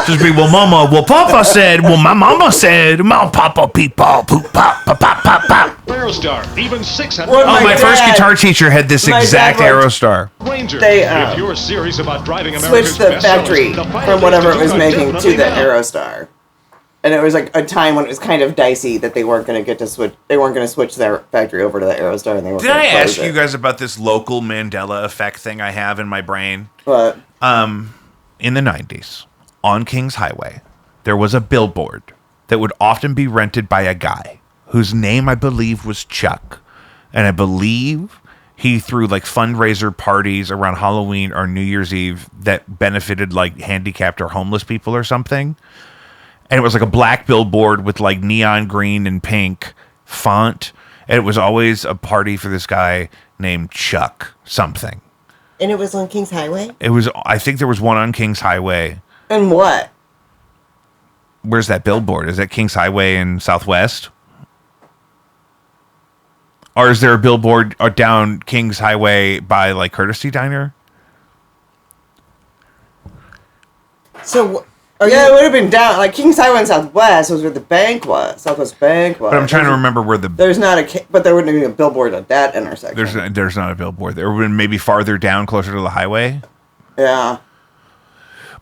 Just be Mama. Well, Papa said. Well, my Mama said. Mom, Papa, peep, pop, poop, pop, pop, pop, pop, pop. Aerostar, even 600. Well, My first guitar teacher had this my exact dad Aerostar. Ranger. They, if you're serious about driving America's switched the best factory sellers, the final from days whatever to it was do are making to definitely the now. Aerostar, and it was like a time when it was kind of dicey that they weren't going to get to switch. They weren't going to switch their factory over to the Aerostar, and they were. Did I ask you guys about this local Mandela effect thing I have in my brain? What? In the 90s, on Kings Highway, there was a billboard that would often be rented by a guy whose name I believe was Chuck. And I believe he threw like fundraiser parties around Halloween or New Year's Eve that benefited like handicapped or homeless people or something. And it was like a black billboard with like neon green and pink font. And it was always a party for this guy named Chuck something. And it was on Kings Highway? It was, I think there was one on Kings Highway. And what? Where's that billboard? Is that Kings Highway in Southwest? Or is there a billboard down Kings Highway by like Courtesy Diner? So, it would have been down like Kings Highway in Southwest was where the bank was, Southwest Bank was. But I'm trying to remember where the There's not but there wouldn't be a billboard at that intersection. there's not a billboard. There would have been maybe farther down, closer to the highway. Yeah.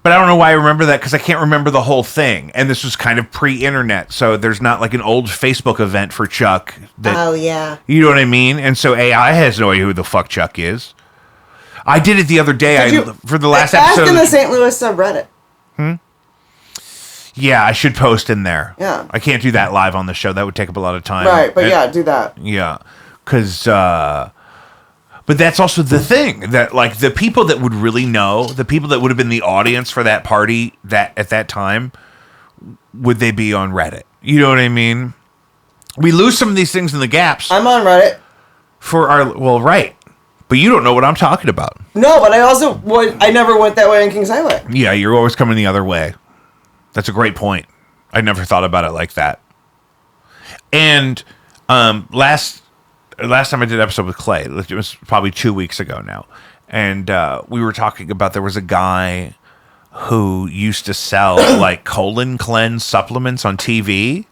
But I don't know why I remember that because I can't remember the whole thing. And this was kind of pre-internet, so there's not like an old Facebook event for Chuck. Oh, yeah. You know what I mean? And so AI has no idea who the fuck Chuck is. I did it the other day. For the last Ask episode. in the St. Louis subreddit. Yeah, I should post in there. Yeah. I can't do that live on the show. That would take up a lot of time. Right, but yeah, do that. Yeah. Because, but that's also the thing that like the people that would really know, the people that would have been the audience for that party that at that time, would they be on Reddit? You know what I mean? We lose some of these things in the gaps. I'm on Reddit. For our, well, right. But you don't know what I'm talking about. No, but I never went that way on Kings Highway. Yeah, you're always coming the other way. That's a great point. I never thought about it like that. And last time I did an episode with Clay, it was probably 2 weeks ago now, and we were talking about there was a guy who used to sell like colon cleanse supplements on TV,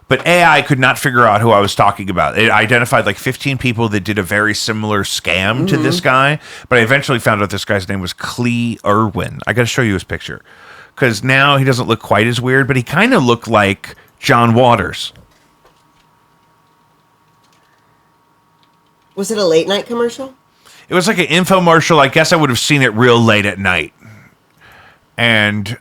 but AI could not figure out who I was talking about. It identified like 15 people that did a very similar scam to this guy, but I eventually found out this guy's name was Clee Irwin. I got to show you his picture, because now he doesn't look quite as weird, but he kind of looked like John Waters. Was it a late night commercial? It was like an infomercial. I guess I would have seen it real late at night. And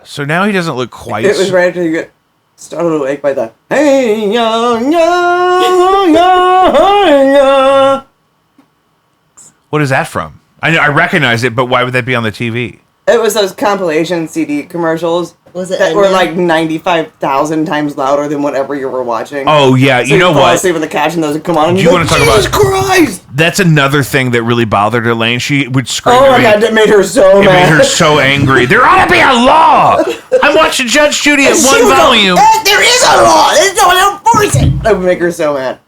so now he doesn't look quite... It was right after you get startled awake by the... Hey, ya, ya, ya, ya. What is that from? I recognize it, but why would that be on the TV? It was those compilation CD commercials that were like 95,000 times louder than whatever you were watching. Oh, yeah. So you know what? Sleep with the caption, those would come on. And You want to talk about... Jesus Christ! That's another thing that really bothered Elaine. She would scream. Oh my God, that made her so mad. It made her so angry. There ought to be a law. I'm watching Judge Judy at one volume. There is a law. There's no one to enforce it. That would make her so mad.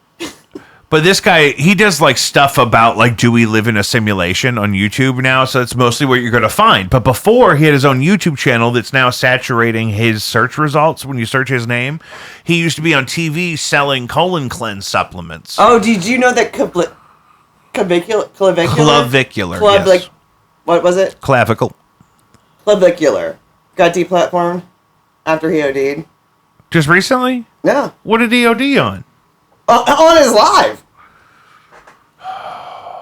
But this guy, he does like stuff about like, do we live in a simulation on YouTube now? So that's mostly what you're going to find. But before, he had his own YouTube channel that's now saturating his search results when you search his name. He used to be on TV selling colon cleanse supplements. Oh, did you know that clavicular? Clavicular, yes. What was it? Clavicle. Clavicular got deplatformed after he OD'd. Just recently? Yeah. What did he OD on? On his live.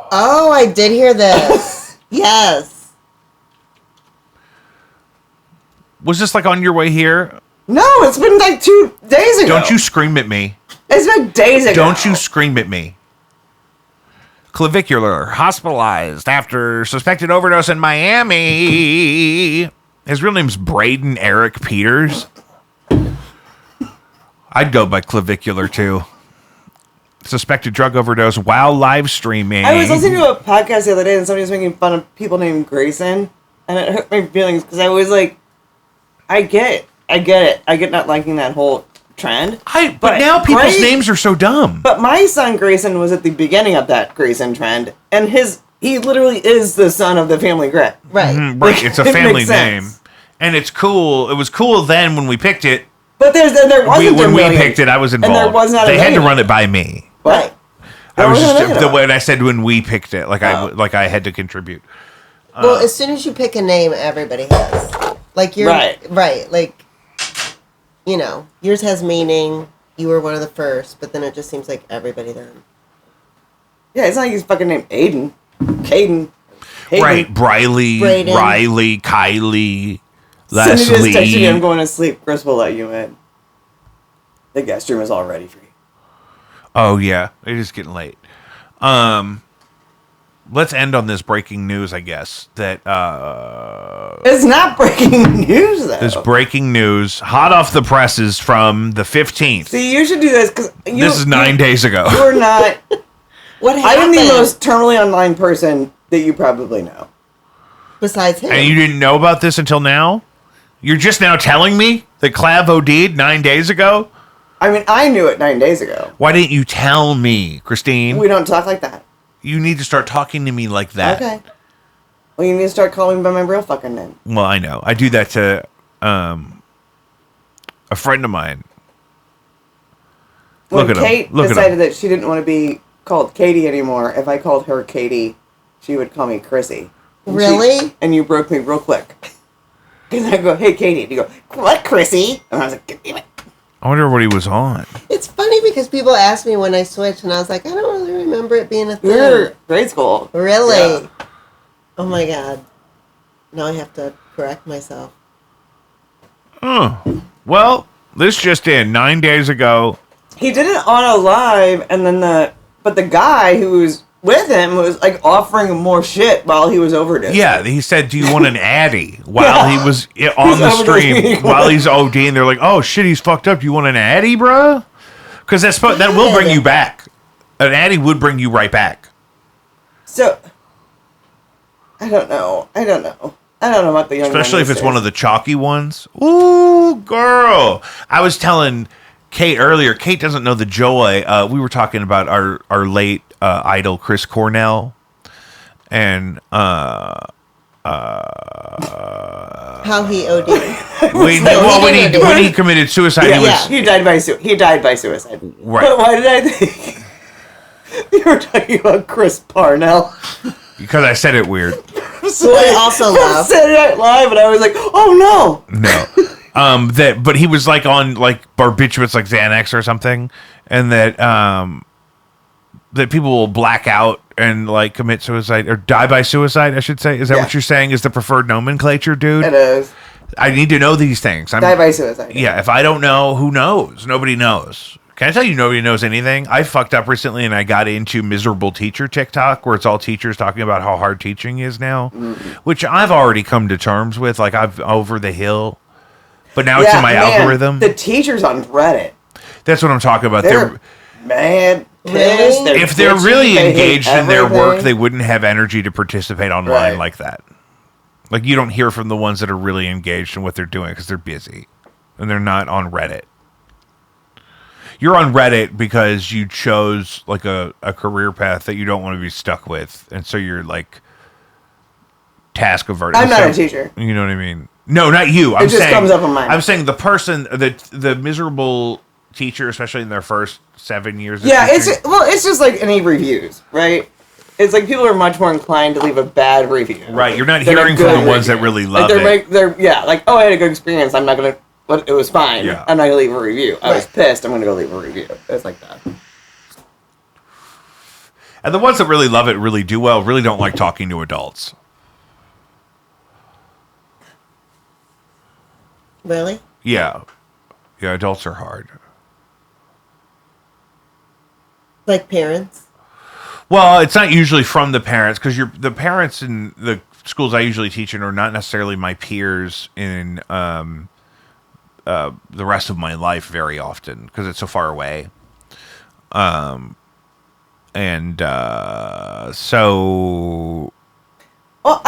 Oh, I did hear this. Yes. Was this like on your way here? No, it's been like 2 days ago. Don't you scream at me. It's been days ago. Don't you scream at me. Clavicular, hospitalized after suspected overdose in Miami. His real name's Braden Eric Peters. I'd go by Clavicular too. Suspected drug overdose while live streaming. I was listening to a podcast the other day and somebody was making fun of people named Grayson, and it hurt my feelings because I was like, I get it. I get not liking that whole trend. But now people's names are so dumb. But my son Grayson was at the beginning of that Grayson trend, and he literally is the son of the family Gray. Right. Mm-hmm, right. It's a family name. And it's cool. It was cool then when we picked it. But there wasn't when we picked it, I was involved. And there was not they had to run it by me. Right. I was just the way I said when we picked it, I had to contribute. Well, as soon as you pick a name, everybody has. Like you're right. Like, you know, yours has meaning. You were one of the first, but then it just seems like everybody then. Yeah, it's not like he's fucking named Aiden, Caden, Hayden. Right? Briley, Brayden. Riley, Kylie, Leslie. Cindy just texted you, I'm going to sleep. Chris will let you in. The guest room is all ready for you. Oh, yeah. It is getting late. Let's end on this breaking news, I guess. That it's not breaking news, though. This breaking news, hot off the presses from the 15th. See, you should do this, because... This is 9 days ago. You're not... What happened? I'm the most terminally online person that you probably know. Besides him. And you didn't know about this until now? You're just now telling me that Clav OD'd 9 days ago? I mean, I knew it 9 days ago. Why didn't you tell me, Christine? We don't talk like that. You need to start talking to me like that. Okay. Well, you need to start calling me by my real fucking name. Well, I know. I do that to a friend of mine. When Kate decided that she didn't want to be called Katie anymore, if I called her Katie, she would call me Chrissy. Really? And you broke me real quick. Because I go, hey, Katie. And you go, what, Chrissy? And I was like, damn it. I wonder what he was on. It's funny because people ask me when I switch, and I was like, I don't really remember it being a thing. You're grade school. Really? Yeah. Oh my God. Now I have to correct myself. Oh. Well, this just in. 9 days ago. He did it on a live, and then the guy who was with him was like offering him more shit while he was overdosing. Yeah, he said, do you want an Addy? While he was on the stream, while he's ODing, they're like, oh shit, he's fucked up. Do you want an Addy, bro? Because that will bring you back. An Addy would bring you right back. So, I don't know. I don't know about the young Especially if it's one of the chalky ones. Ooh, girl. I was telling Kate earlier, Kate doesn't know the joy. We were talking about our late idol, Chris Cornell. And how he OD'd. When he committed suicide, he died by suicide. Right. But why did I think you were talking about Chris Parnell? Because I said it weird. So I also love Saturday Night Live, and I was like, oh no. No. But he was like on like barbiturates, like Xanax or something, and that people will black out and like commit suicide or die by suicide, I should say. Is that what you're saying is the preferred nomenclature, dude? It is. I need to know these things. Die by suicide. Yeah, if I don't know, who knows? Nobody knows. Can I tell you nobody knows anything? I fucked up recently and I got into miserable teacher TikTok where it's all teachers talking about how hard teaching is now, which I've already come to terms with. Like I've over the hill, but now it's in my algorithm. The teachers on Reddit. That's what I'm talking about. They're mad. Pissed, Really? If they're really engaged in their work, they wouldn't have energy to participate online like that. Like you don't hear from the ones that are really engaged in what they're doing because they're busy and they're not on Reddit. You're on Reddit because you chose like a career path that you don't want to be stuck with, and so you're like task averted. I'm not a teacher. You know what I mean? No, not you. It just comes up on mine. I'm saying the person, the miserable teacher, especially in their first 7 years. Yeah, it's just like any reviews, right? It's like people are much more inclined to leave a bad review. Right, you're not hearing from the ones that really love it. They're like, oh, I had a good experience. I'm not gonna. But it was fine. Yeah. I'm not gonna leave a review. I was pissed. I'm gonna go leave a review. It's like that. And the ones that really love it, really do well, really don't like talking to adults. Really? Yeah, adults are hard. Like parents? Well, it's not usually from the parents because the parents in the schools I usually teach in are not necessarily my peers in the rest of my life very often because it's so far away. So. Well,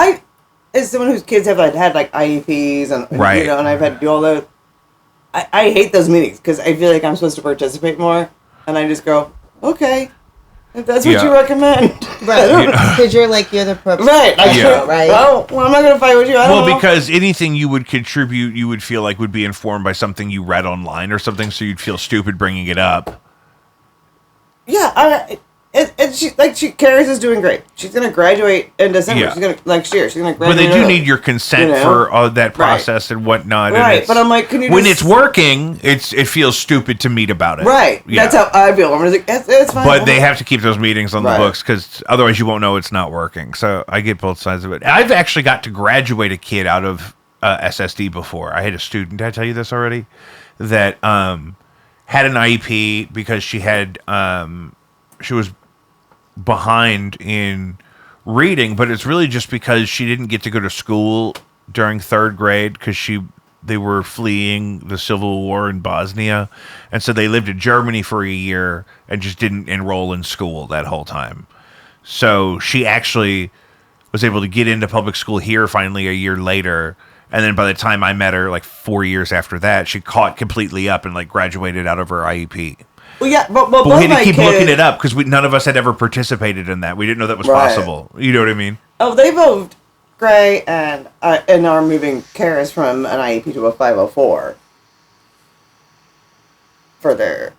as someone whose kids have had like IEPs and right. And I've had to do all those. I hate those meetings because I feel like I'm supposed to participate more, and I just go, okay, if that's what you recommend, right? Because you're the appropriate, right? Right. Well, I'm not gonna fight with you. I don't know. Because anything you would contribute, you would feel like would be informed by something you read online or something, so you'd feel stupid bringing it up. Yeah, Karis is doing great. She's gonna graduate in December. Yeah. She's gonna next year. She's gonna But graduate. they do need your consent for that process and whatnot. Right, and but I'm like, can you? When it's working, it feels stupid to meet about it. Right, Yeah. that's how I feel. I'm like, it's fine. But they have to keep those meetings on the books because otherwise you won't know it's not working. So I get both sides of it. I've actually got to graduate a kid out of SSD before. I had a student, did I tell you this already? That had an IEP because she was behind in reading, but it's really just because she didn't get to go to school during third grade because they were fleeing the civil war in Bosnia, and so they lived in Germany for a year and just didn't enroll in school that whole time. So she actually was able to get into public school here finally a year later, and then by the time I met her, like 4 years after that, she caught completely up and like graduated out of her IEP. Well, yeah, but we had to keep looking it up because none of us had ever participated in that. We didn't know that was possible. You know what I mean? Oh, they moved Gray and are moving Karis from an IEP to a 504 for their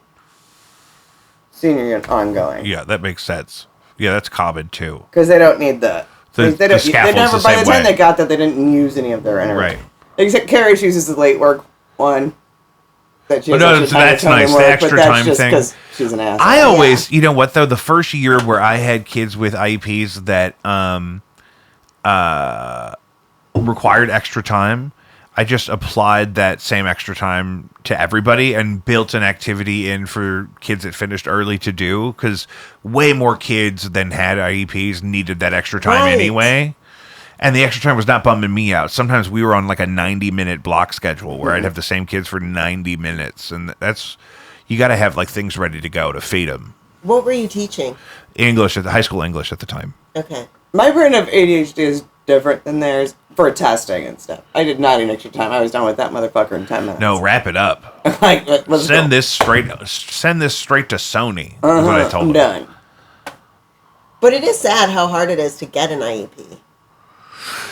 senior year ongoing. Yeah, that makes sense. Yeah, that's common too. Because they don't need the scaffold's by the time they got that, they didn't use any of their energy. Right. Except Karis uses the late work one. That's nice. The extra time thing. Because she's an asshole. I always, you know what though, the first year where I had kids with IEPs that required extra time, I just applied that same extra time to everybody and built an activity in for kids that finished early to do because way more kids than had IEPs needed that extra time anyway. And the extra time was not bumming me out. Sometimes we were on like a 90-minute block schedule where I'd have the same kids for 90 minutes. And you got to have like things ready to go to feed them. What were you teaching? English at the high school English at the time. Okay. My brain of ADHD is different than theirs for testing and stuff. I did not need extra time. I was done with that motherfucker in 10 minutes. No, wrap it up. Like, let's send go. this straight to Sony. Is what I told I'm him. done. But it is sad how hard it is to get an IEP.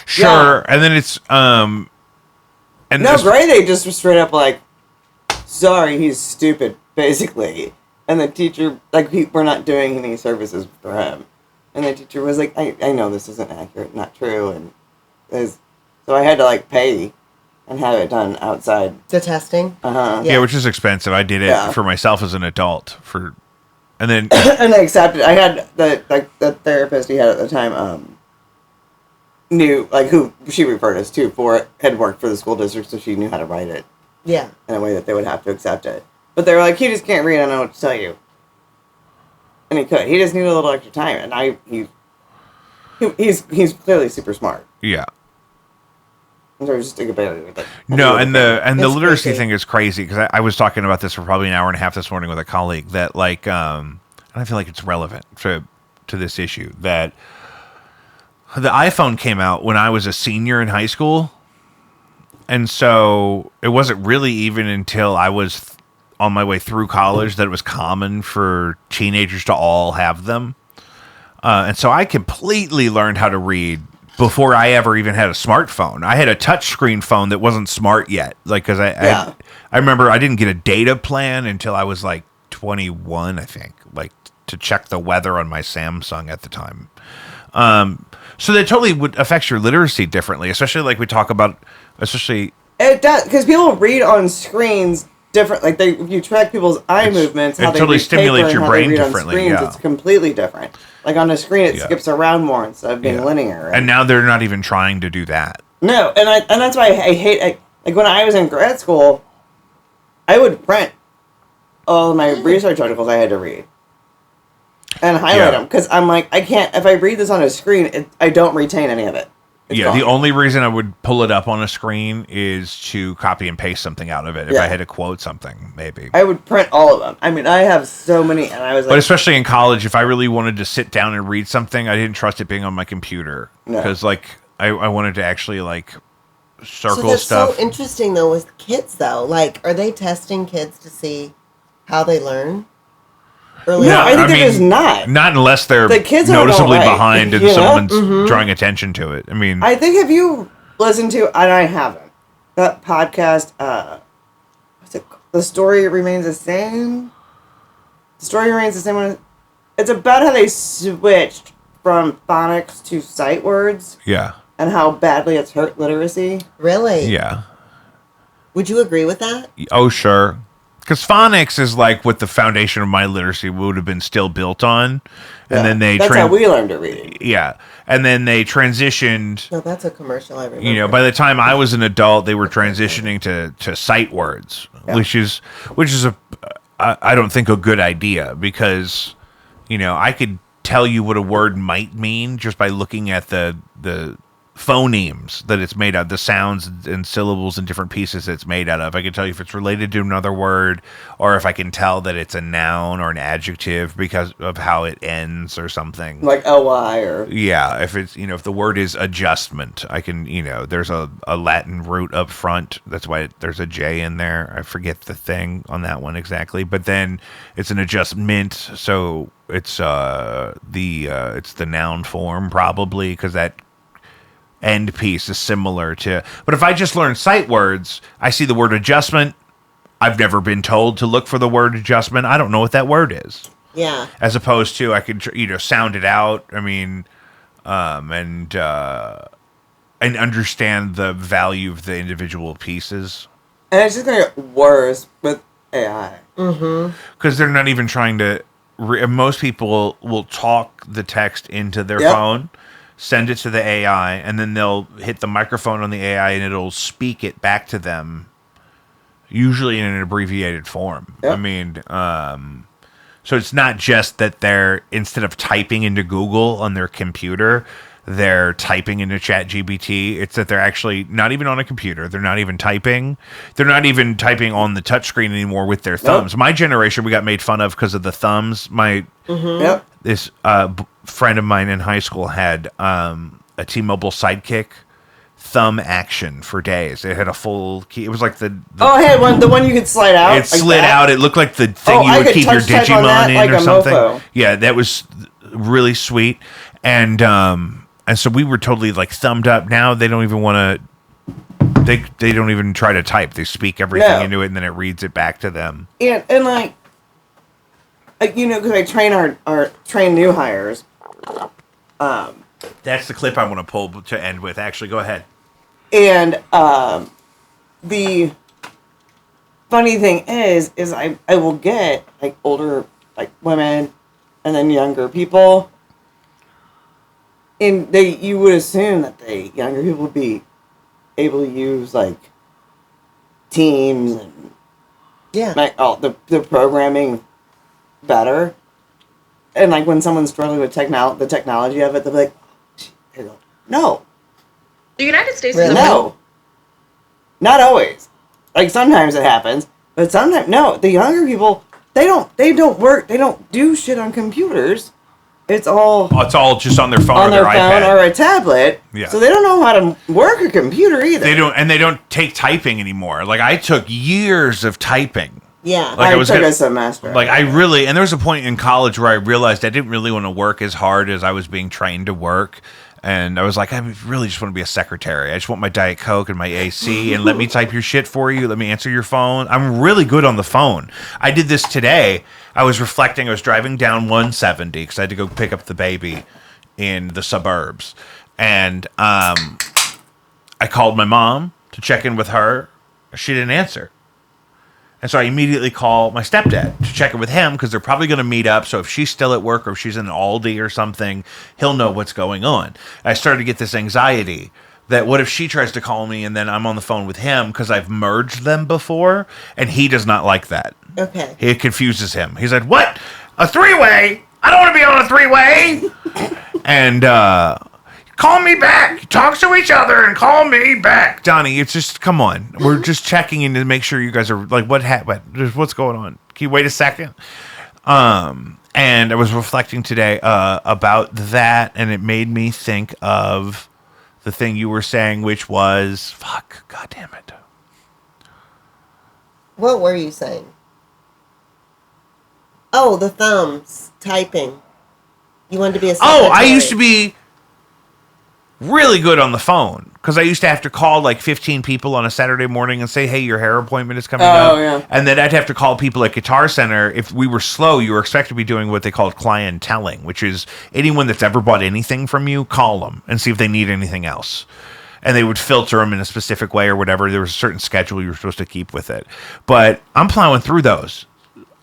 Sure, and then it's and no, Gray, they just were straight up like, sorry, he's stupid, basically. And the teacher, like, we're not doing any services for him. And the teacher was like, I know this isn't accurate, not true, and so I had to like pay and have it done outside. The testing? Yeah, which is expensive. I did it for myself as an adult and then and I accepted. I had the therapist he had at the time knew like who she referred us to had worked for the school district, so she knew how to write it. Yeah. In a way that they would have to accept it. But they were like, he just can't read. I don't know what to tell you. And he could. He just needed a little extra time, and he's clearly super smart. Yeah. And there was just a barrier with it. No, and the literacy thing is crazy because I was talking about this for probably an hour and a half this morning with a colleague that like and I feel like it's relevant to this issue that the iPhone came out when I was a senior in high school, and so it wasn't really even until I was on my way through college that it was common for teenagers to all have them, and so I completely learned how to read before I ever even had a smartphone. I had a touchscreen phone that wasn't smart yet. Like, because I remember I didn't get a data plan until I was like 21, I think, like to check the weather on my Samsung at the time. So that totally would affect your literacy differently, especially like we talk about, especially. It does, because people read on screens different. Like you track people's eye movements, how it they totally read stimulates paper your and how brain they read differently. On screens, Yeah. It's completely different. Like on a screen, it skips around more instead of being linear. And now they're not even trying to do that. No, and that's why I hate like when I was in grad school, I would print all my research articles I had to read and highlight them because I'm like, I can't, if I read this on a screen, I don't retain any of it. It's gone. The only reason I would pull it up on a screen is to copy and paste something out of it. If I had to quote something, maybe. I would print all of them. I mean, I have so many, and I was like... But especially in college, if I really wanted to sit down and read something, I didn't trust it being on my computer. Because, like, I wanted to actually, like, circle so that's stuff. so interesting, though, with kids, though. Like, are they testing kids to see how they learn? No, I think they're just not. Not unless they're The kids are noticeably all right, behind and you know? someone's Mhm. drawing attention to it. I mean... I think, have you listened to, and I haven't, that podcast, what's it called? The Story Remains the Same? The Story Remains the Same. It's about how they switched from phonics to sight words. Yeah. And how badly it's hurt literacy. Really? Yeah. Would you agree with that? Oh, sure. Because phonics is like what the foundation of my literacy would have been still built on. And then they... That's how we learned to read. Yeah. And then they transitioned... No, that's a commercial I remember. You know, by the time I was an adult, they were transitioning to sight words, which is I don't think a good idea because, you know, I could tell you what a word might mean just by looking at the phonemes that it's made out of, the sounds and syllables and different pieces it's made out of. I can tell you if it's related to another word or if I can tell that it's a noun or an adjective because of how it ends or something. Like ly or... Yeah, if it's, you know, if the word is adjustment, I can, you know, there's a Latin root up front. That's why there's a J in there. I forget the thing on that one exactly. But then it's an adjustment, so it's the noun form probably because that end piece is similar to... But if I just learn sight words, I see the word adjustment. I've never been told to look for the word adjustment. I don't know what that word is. Yeah. As opposed to I could, you know, sound it out. I mean, and understand the value of the individual pieces. And it's just going to get worse with AI. Mm-hmm. Because they're not even trying to... most people will talk the text into their phone, send it to the AI, and then they'll hit the microphone on the AI and it'll speak it back to them, usually in an abbreviated form. I mean, so it's not just that they're, instead of typing into Google on their computer, they're typing into ChatGPT. It's that they're actually not even on a computer. They're not even typing. They're not even typing on the touchscreen anymore with their thumbs. My generation, we got made fun of because of the thumbs. This friend of mine in high school had a T-Mobile Sidekick thumb action for days. It had a full key. It was like the I had one. The one you could slide out. It slid out. It looked like the thing you would keep your Digimon in or something. Mofo. Yeah, that was really sweet. And so we were totally like thumbed up. Now they don't even want to. They don't even try to type. They speak everything into it, and then it reads it back to them. And like because I train new hires. That's the clip I want to pull to end with. Actually, go ahead. And the funny thing is I will get like older like women and then younger people. And you would assume that the younger people would be able to use like Teams and like all the programming better. And like when someone's struggling with the technology of it, they'll be like, no. The United States is no. Not always. Like sometimes it happens, but sometimes no. The younger people, they don't work. They don't do shit on computers. It's all just on their phone or their iPad or a tablet. Yeah. So they don't know how to work a computer either. They don't take typing anymore. Like I took years of typing. Yeah, like I took a semester. Like I really, and there was a point in college where I realized I didn't really want to work as hard as I was being trained to work. And I was like, I really just want to be a secretary. I just want my Diet Coke and my AC and let me type your shit for you. Let me answer your phone. I'm really good on the phone. I did this today. I was reflecting. I was driving down 170 because I had to go pick up the baby in the suburbs. And I called my mom to check in with her. She didn't answer. And so I immediately call my stepdad to check in with him because they're probably going to meet up. So if she's still at work or if she's in Aldi or something, he'll know what's going on. I started to get this anxiety that what if she tries to call me and then I'm on the phone with him because I've merged them before and he does not like that. Okay. It confuses him. He's like, what? A three-way? I don't want to be on a three-way. And call me back. Talk to each other and call me back. Donnie, it's just, come on. We're just checking in to make sure you guys are, like, what happened? What's going on? Can you wait a second? And I was reflecting today about that, and it made me think of the thing you were saying, which was, God damn it. What were you saying? Oh, the thumbs, typing. You wanted to be a secretary. Oh, I used to be really good on the phone because I used to have to call like 15 people on a Saturday morning and say, hey, your hair appointment is coming up. Yeah. And then I'd have to call people at Guitar Center. If we were slow, you were expected to be doing what they called clienteling, which is anyone that's ever bought anything from you, call them and see if they need anything else. And they would filter them in a specific way or whatever. There was a certain schedule you were supposed to keep with it. But I'm plowing through those.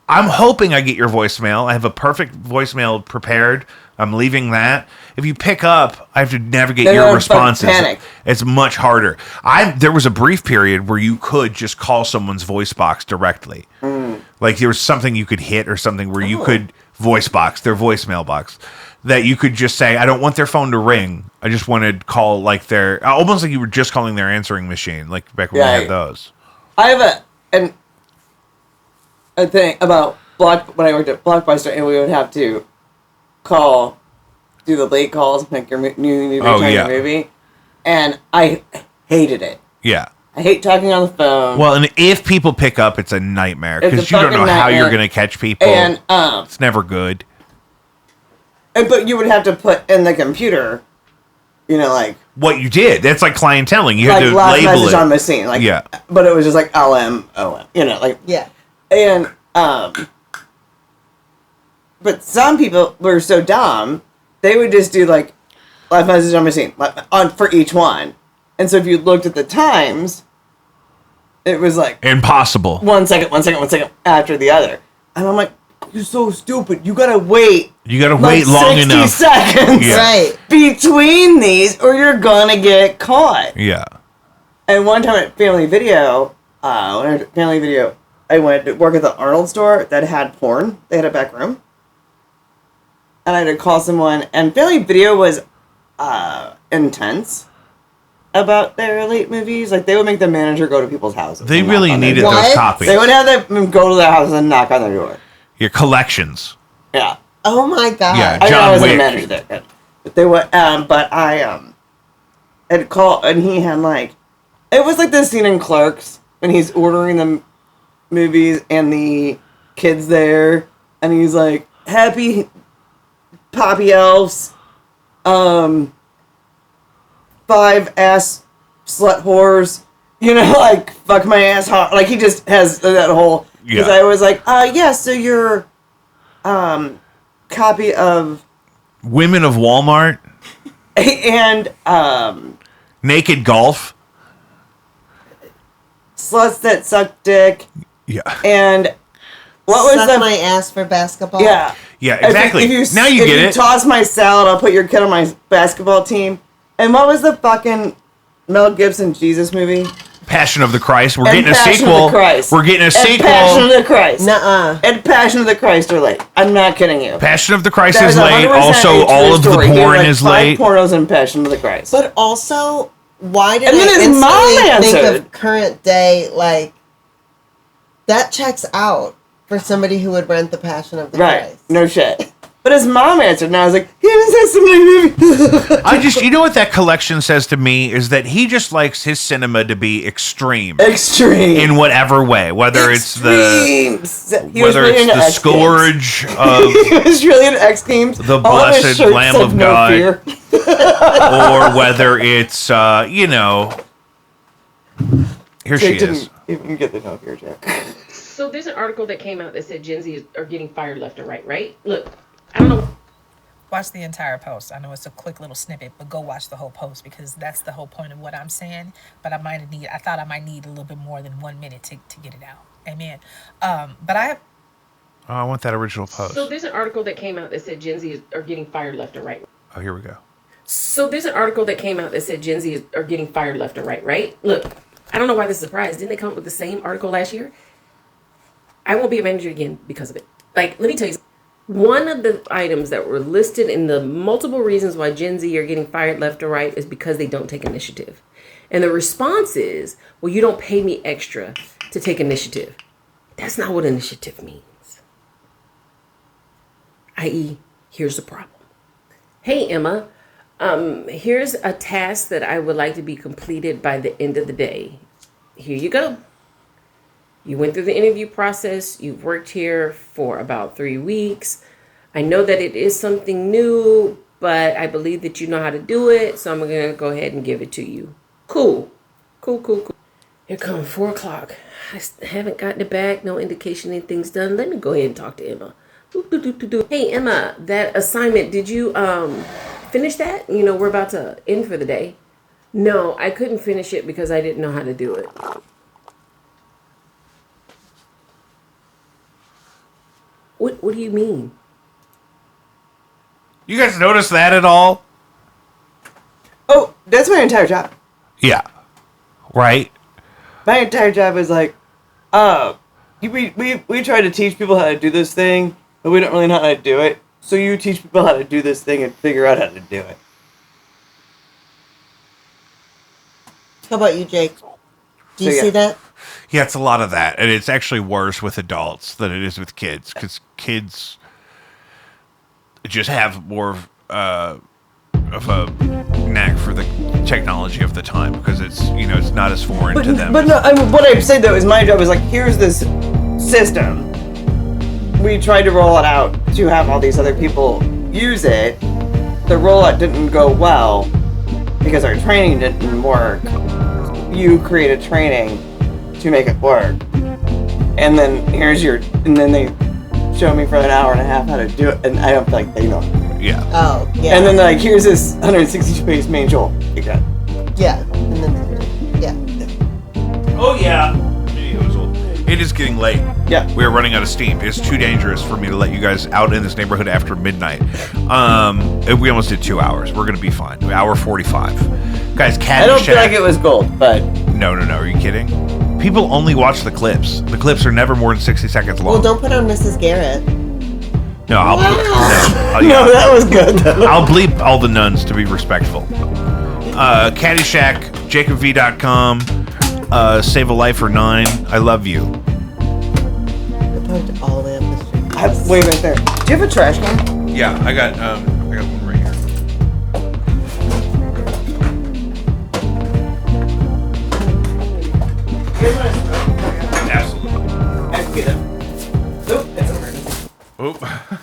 I'm hoping I get your voicemail. I have a perfect voicemail prepared. I'm leaving that. If you pick up, I have to navigate your responses. Panic. It's much harder. There was a brief period where you could just call someone's voice box directly. Like there was something you could hit or something where you could voice box, their voicemail box, that you could just say, I don't want their phone to ring. I just want to call like almost like you were just calling their answering machine, like back when we had those. I have a thing about when I worked at Blockbuster, and we would have to do the late calls, like your new movie, and I hated it. Yeah. I hate talking on the phone. Well, and if people pick up, it's a nightmare because you don't know how you're going to catch people. And it's never good. But you would have to put in the computer, like what you did. That's like clienteling. You had to last label message it on my scene, But it was just like LM, OM, yeah. And but some people were so dumb, they would just do like last message on my scene for each one. And so if you looked at the times, it was like impossible. 1 second after the other. And I'm like, you're so stupid. You gotta wait. You gotta wait long 60 enough. seconds Right. between these, or you're gonna get caught. Yeah. And one time at Family Video, I went to work at the Arnold store that had porn. They had a back room. And I had to call someone. And Family Video was intense about their late movies. Like, they would make the manager go to people's houses. They really needed those copies. They would have them go to their house and knock on their door. Your collections. Yeah. Oh my god. Yeah, I John wasn't Wick. a manager there. But they would, but I, had called, and he had, like, it was like this scene in Clerks when he's ordering the movies and the kids there, and he's like, happy Poppy Elves, 5 ass slut whores, you know, like, fuck my ass hard. Like, he just has that whole, because I was like, yeah, so your, copy of Women of Walmart. And, Naked Golf. Sluts That Suck Dick. Yeah. And what was Suck my ass for basketball? Yeah. Yeah, exactly. Now you if get you it. toss my salad, I'll put your kid on my basketball team. And what was the fucking Mel Gibson Jesus movie? Passion of the Christ. We're And getting a Passion sequel. of the Christ. We're getting a And sequel. Passion of the Christ. Nuh-uh. And Passion of the Christ are late. I'm not kidding you. Passion of the Christ That is is late. 100% Also, a true all of the story. He had, porn like, is 5 late. pornos in Passion of the Christ. But also, why did And then I his mom instantly think answered. of current day, like, that checks out for somebody who would rent the Passion of the Christ. No shit. But his mom answered, and I was like, he haven't said so many movies. I just, you know what that collection says to me is that he just likes his cinema to be extreme. Extreme. In whatever way. Whether it's the scourge of He was really into X Games. the All of his blessed shirts Lamb said of "No God. fear." Or whether it's, you know, here she Jake is. didn't even get the no fear joke. So there's an article that came out that said Gen Z are getting fired left and right? Look, I don't know. Watch the entire post. I know it's a quick little snippet, but go watch the whole post because that's the whole point of what I'm saying. But I thought I might need a little bit more than 1 minute to get it out. Amen. But I have. Oh, I want that original post. So there's an article that came out that said Gen Z are getting fired left and right. Oh, here we go. So there's an article that came out that said Gen Z are getting fired left and right? Look, I don't know why this is a surprise. Didn't they come up with the same article last year? I won't be a manager again because of it. Like, let me tell you, one of the items that were listed in the multiple reasons why Gen Z are getting fired left or right is because they don't take initiative. And the response is, well, you don't pay me extra to take initiative. That's not what initiative means. I.e., here's the problem. Hey, Emma, here's a task that I would like to be completed by the end of the day. Here you go. You went through the interview process. You've worked here for about 3 weeks. I know that it is something new, but I believe that you know how to do it. So I'm going to go ahead and give it to you. Cool. Here comes 4 o'clock. I haven't gotten it back. No indication anything's done. Let me go ahead and talk to Emma. Hey, Emma, that assignment, did you finish that? You know, we're about to end for the day. No, I couldn't finish it because I didn't know how to do it. What do you mean? You guys notice that at all? Oh, that's my entire job. Yeah. Right? My entire job is like, we try to teach people how to do this thing, but we don't really know how to do it. So you teach people how to do this thing and figure out how to do it. How about you, Jake? Do you So, yeah. see that? Yeah, it's a lot of that. And it's actually worse with adults than it is with kids. Because kids just have more of a knack for the technology of the time. Because it's, you know, it's not as foreign to them. But no, what I'm saying though is my job is like, here's this system. We tried to roll it out to have all these other people use it. The rollout didn't go well because our training didn't work. You created training to make it work. And then and then they show me for an hour and a half how to do it, and I don't feel like they know. Yeah. Oh, yeah. And then they're like, here's this 160-page manual. Yeah. And then, yeah. Oh, yeah. It is getting late. Yeah. We are running out of steam. It's too dangerous for me to let you guys out in this neighborhood after midnight. We almost did 2 hours. We're going to be fine. Hour 45. Guys, Caddyshack. I don't feel like it was gold, but... No. Are you kidding? People only watch the clips. The clips are never more than 60 seconds long. Well, don't put on Mrs. Garrett. No, I'll No, that was good. I'll bleep all the nuns to be respectful. Caddyshack, jacobv.com, Save a Life for 9. I love you. All the way up the street. Wait right there. Do you have a trash can? Yeah, I got one right here. Absolutely. Nope, it's over. Oop.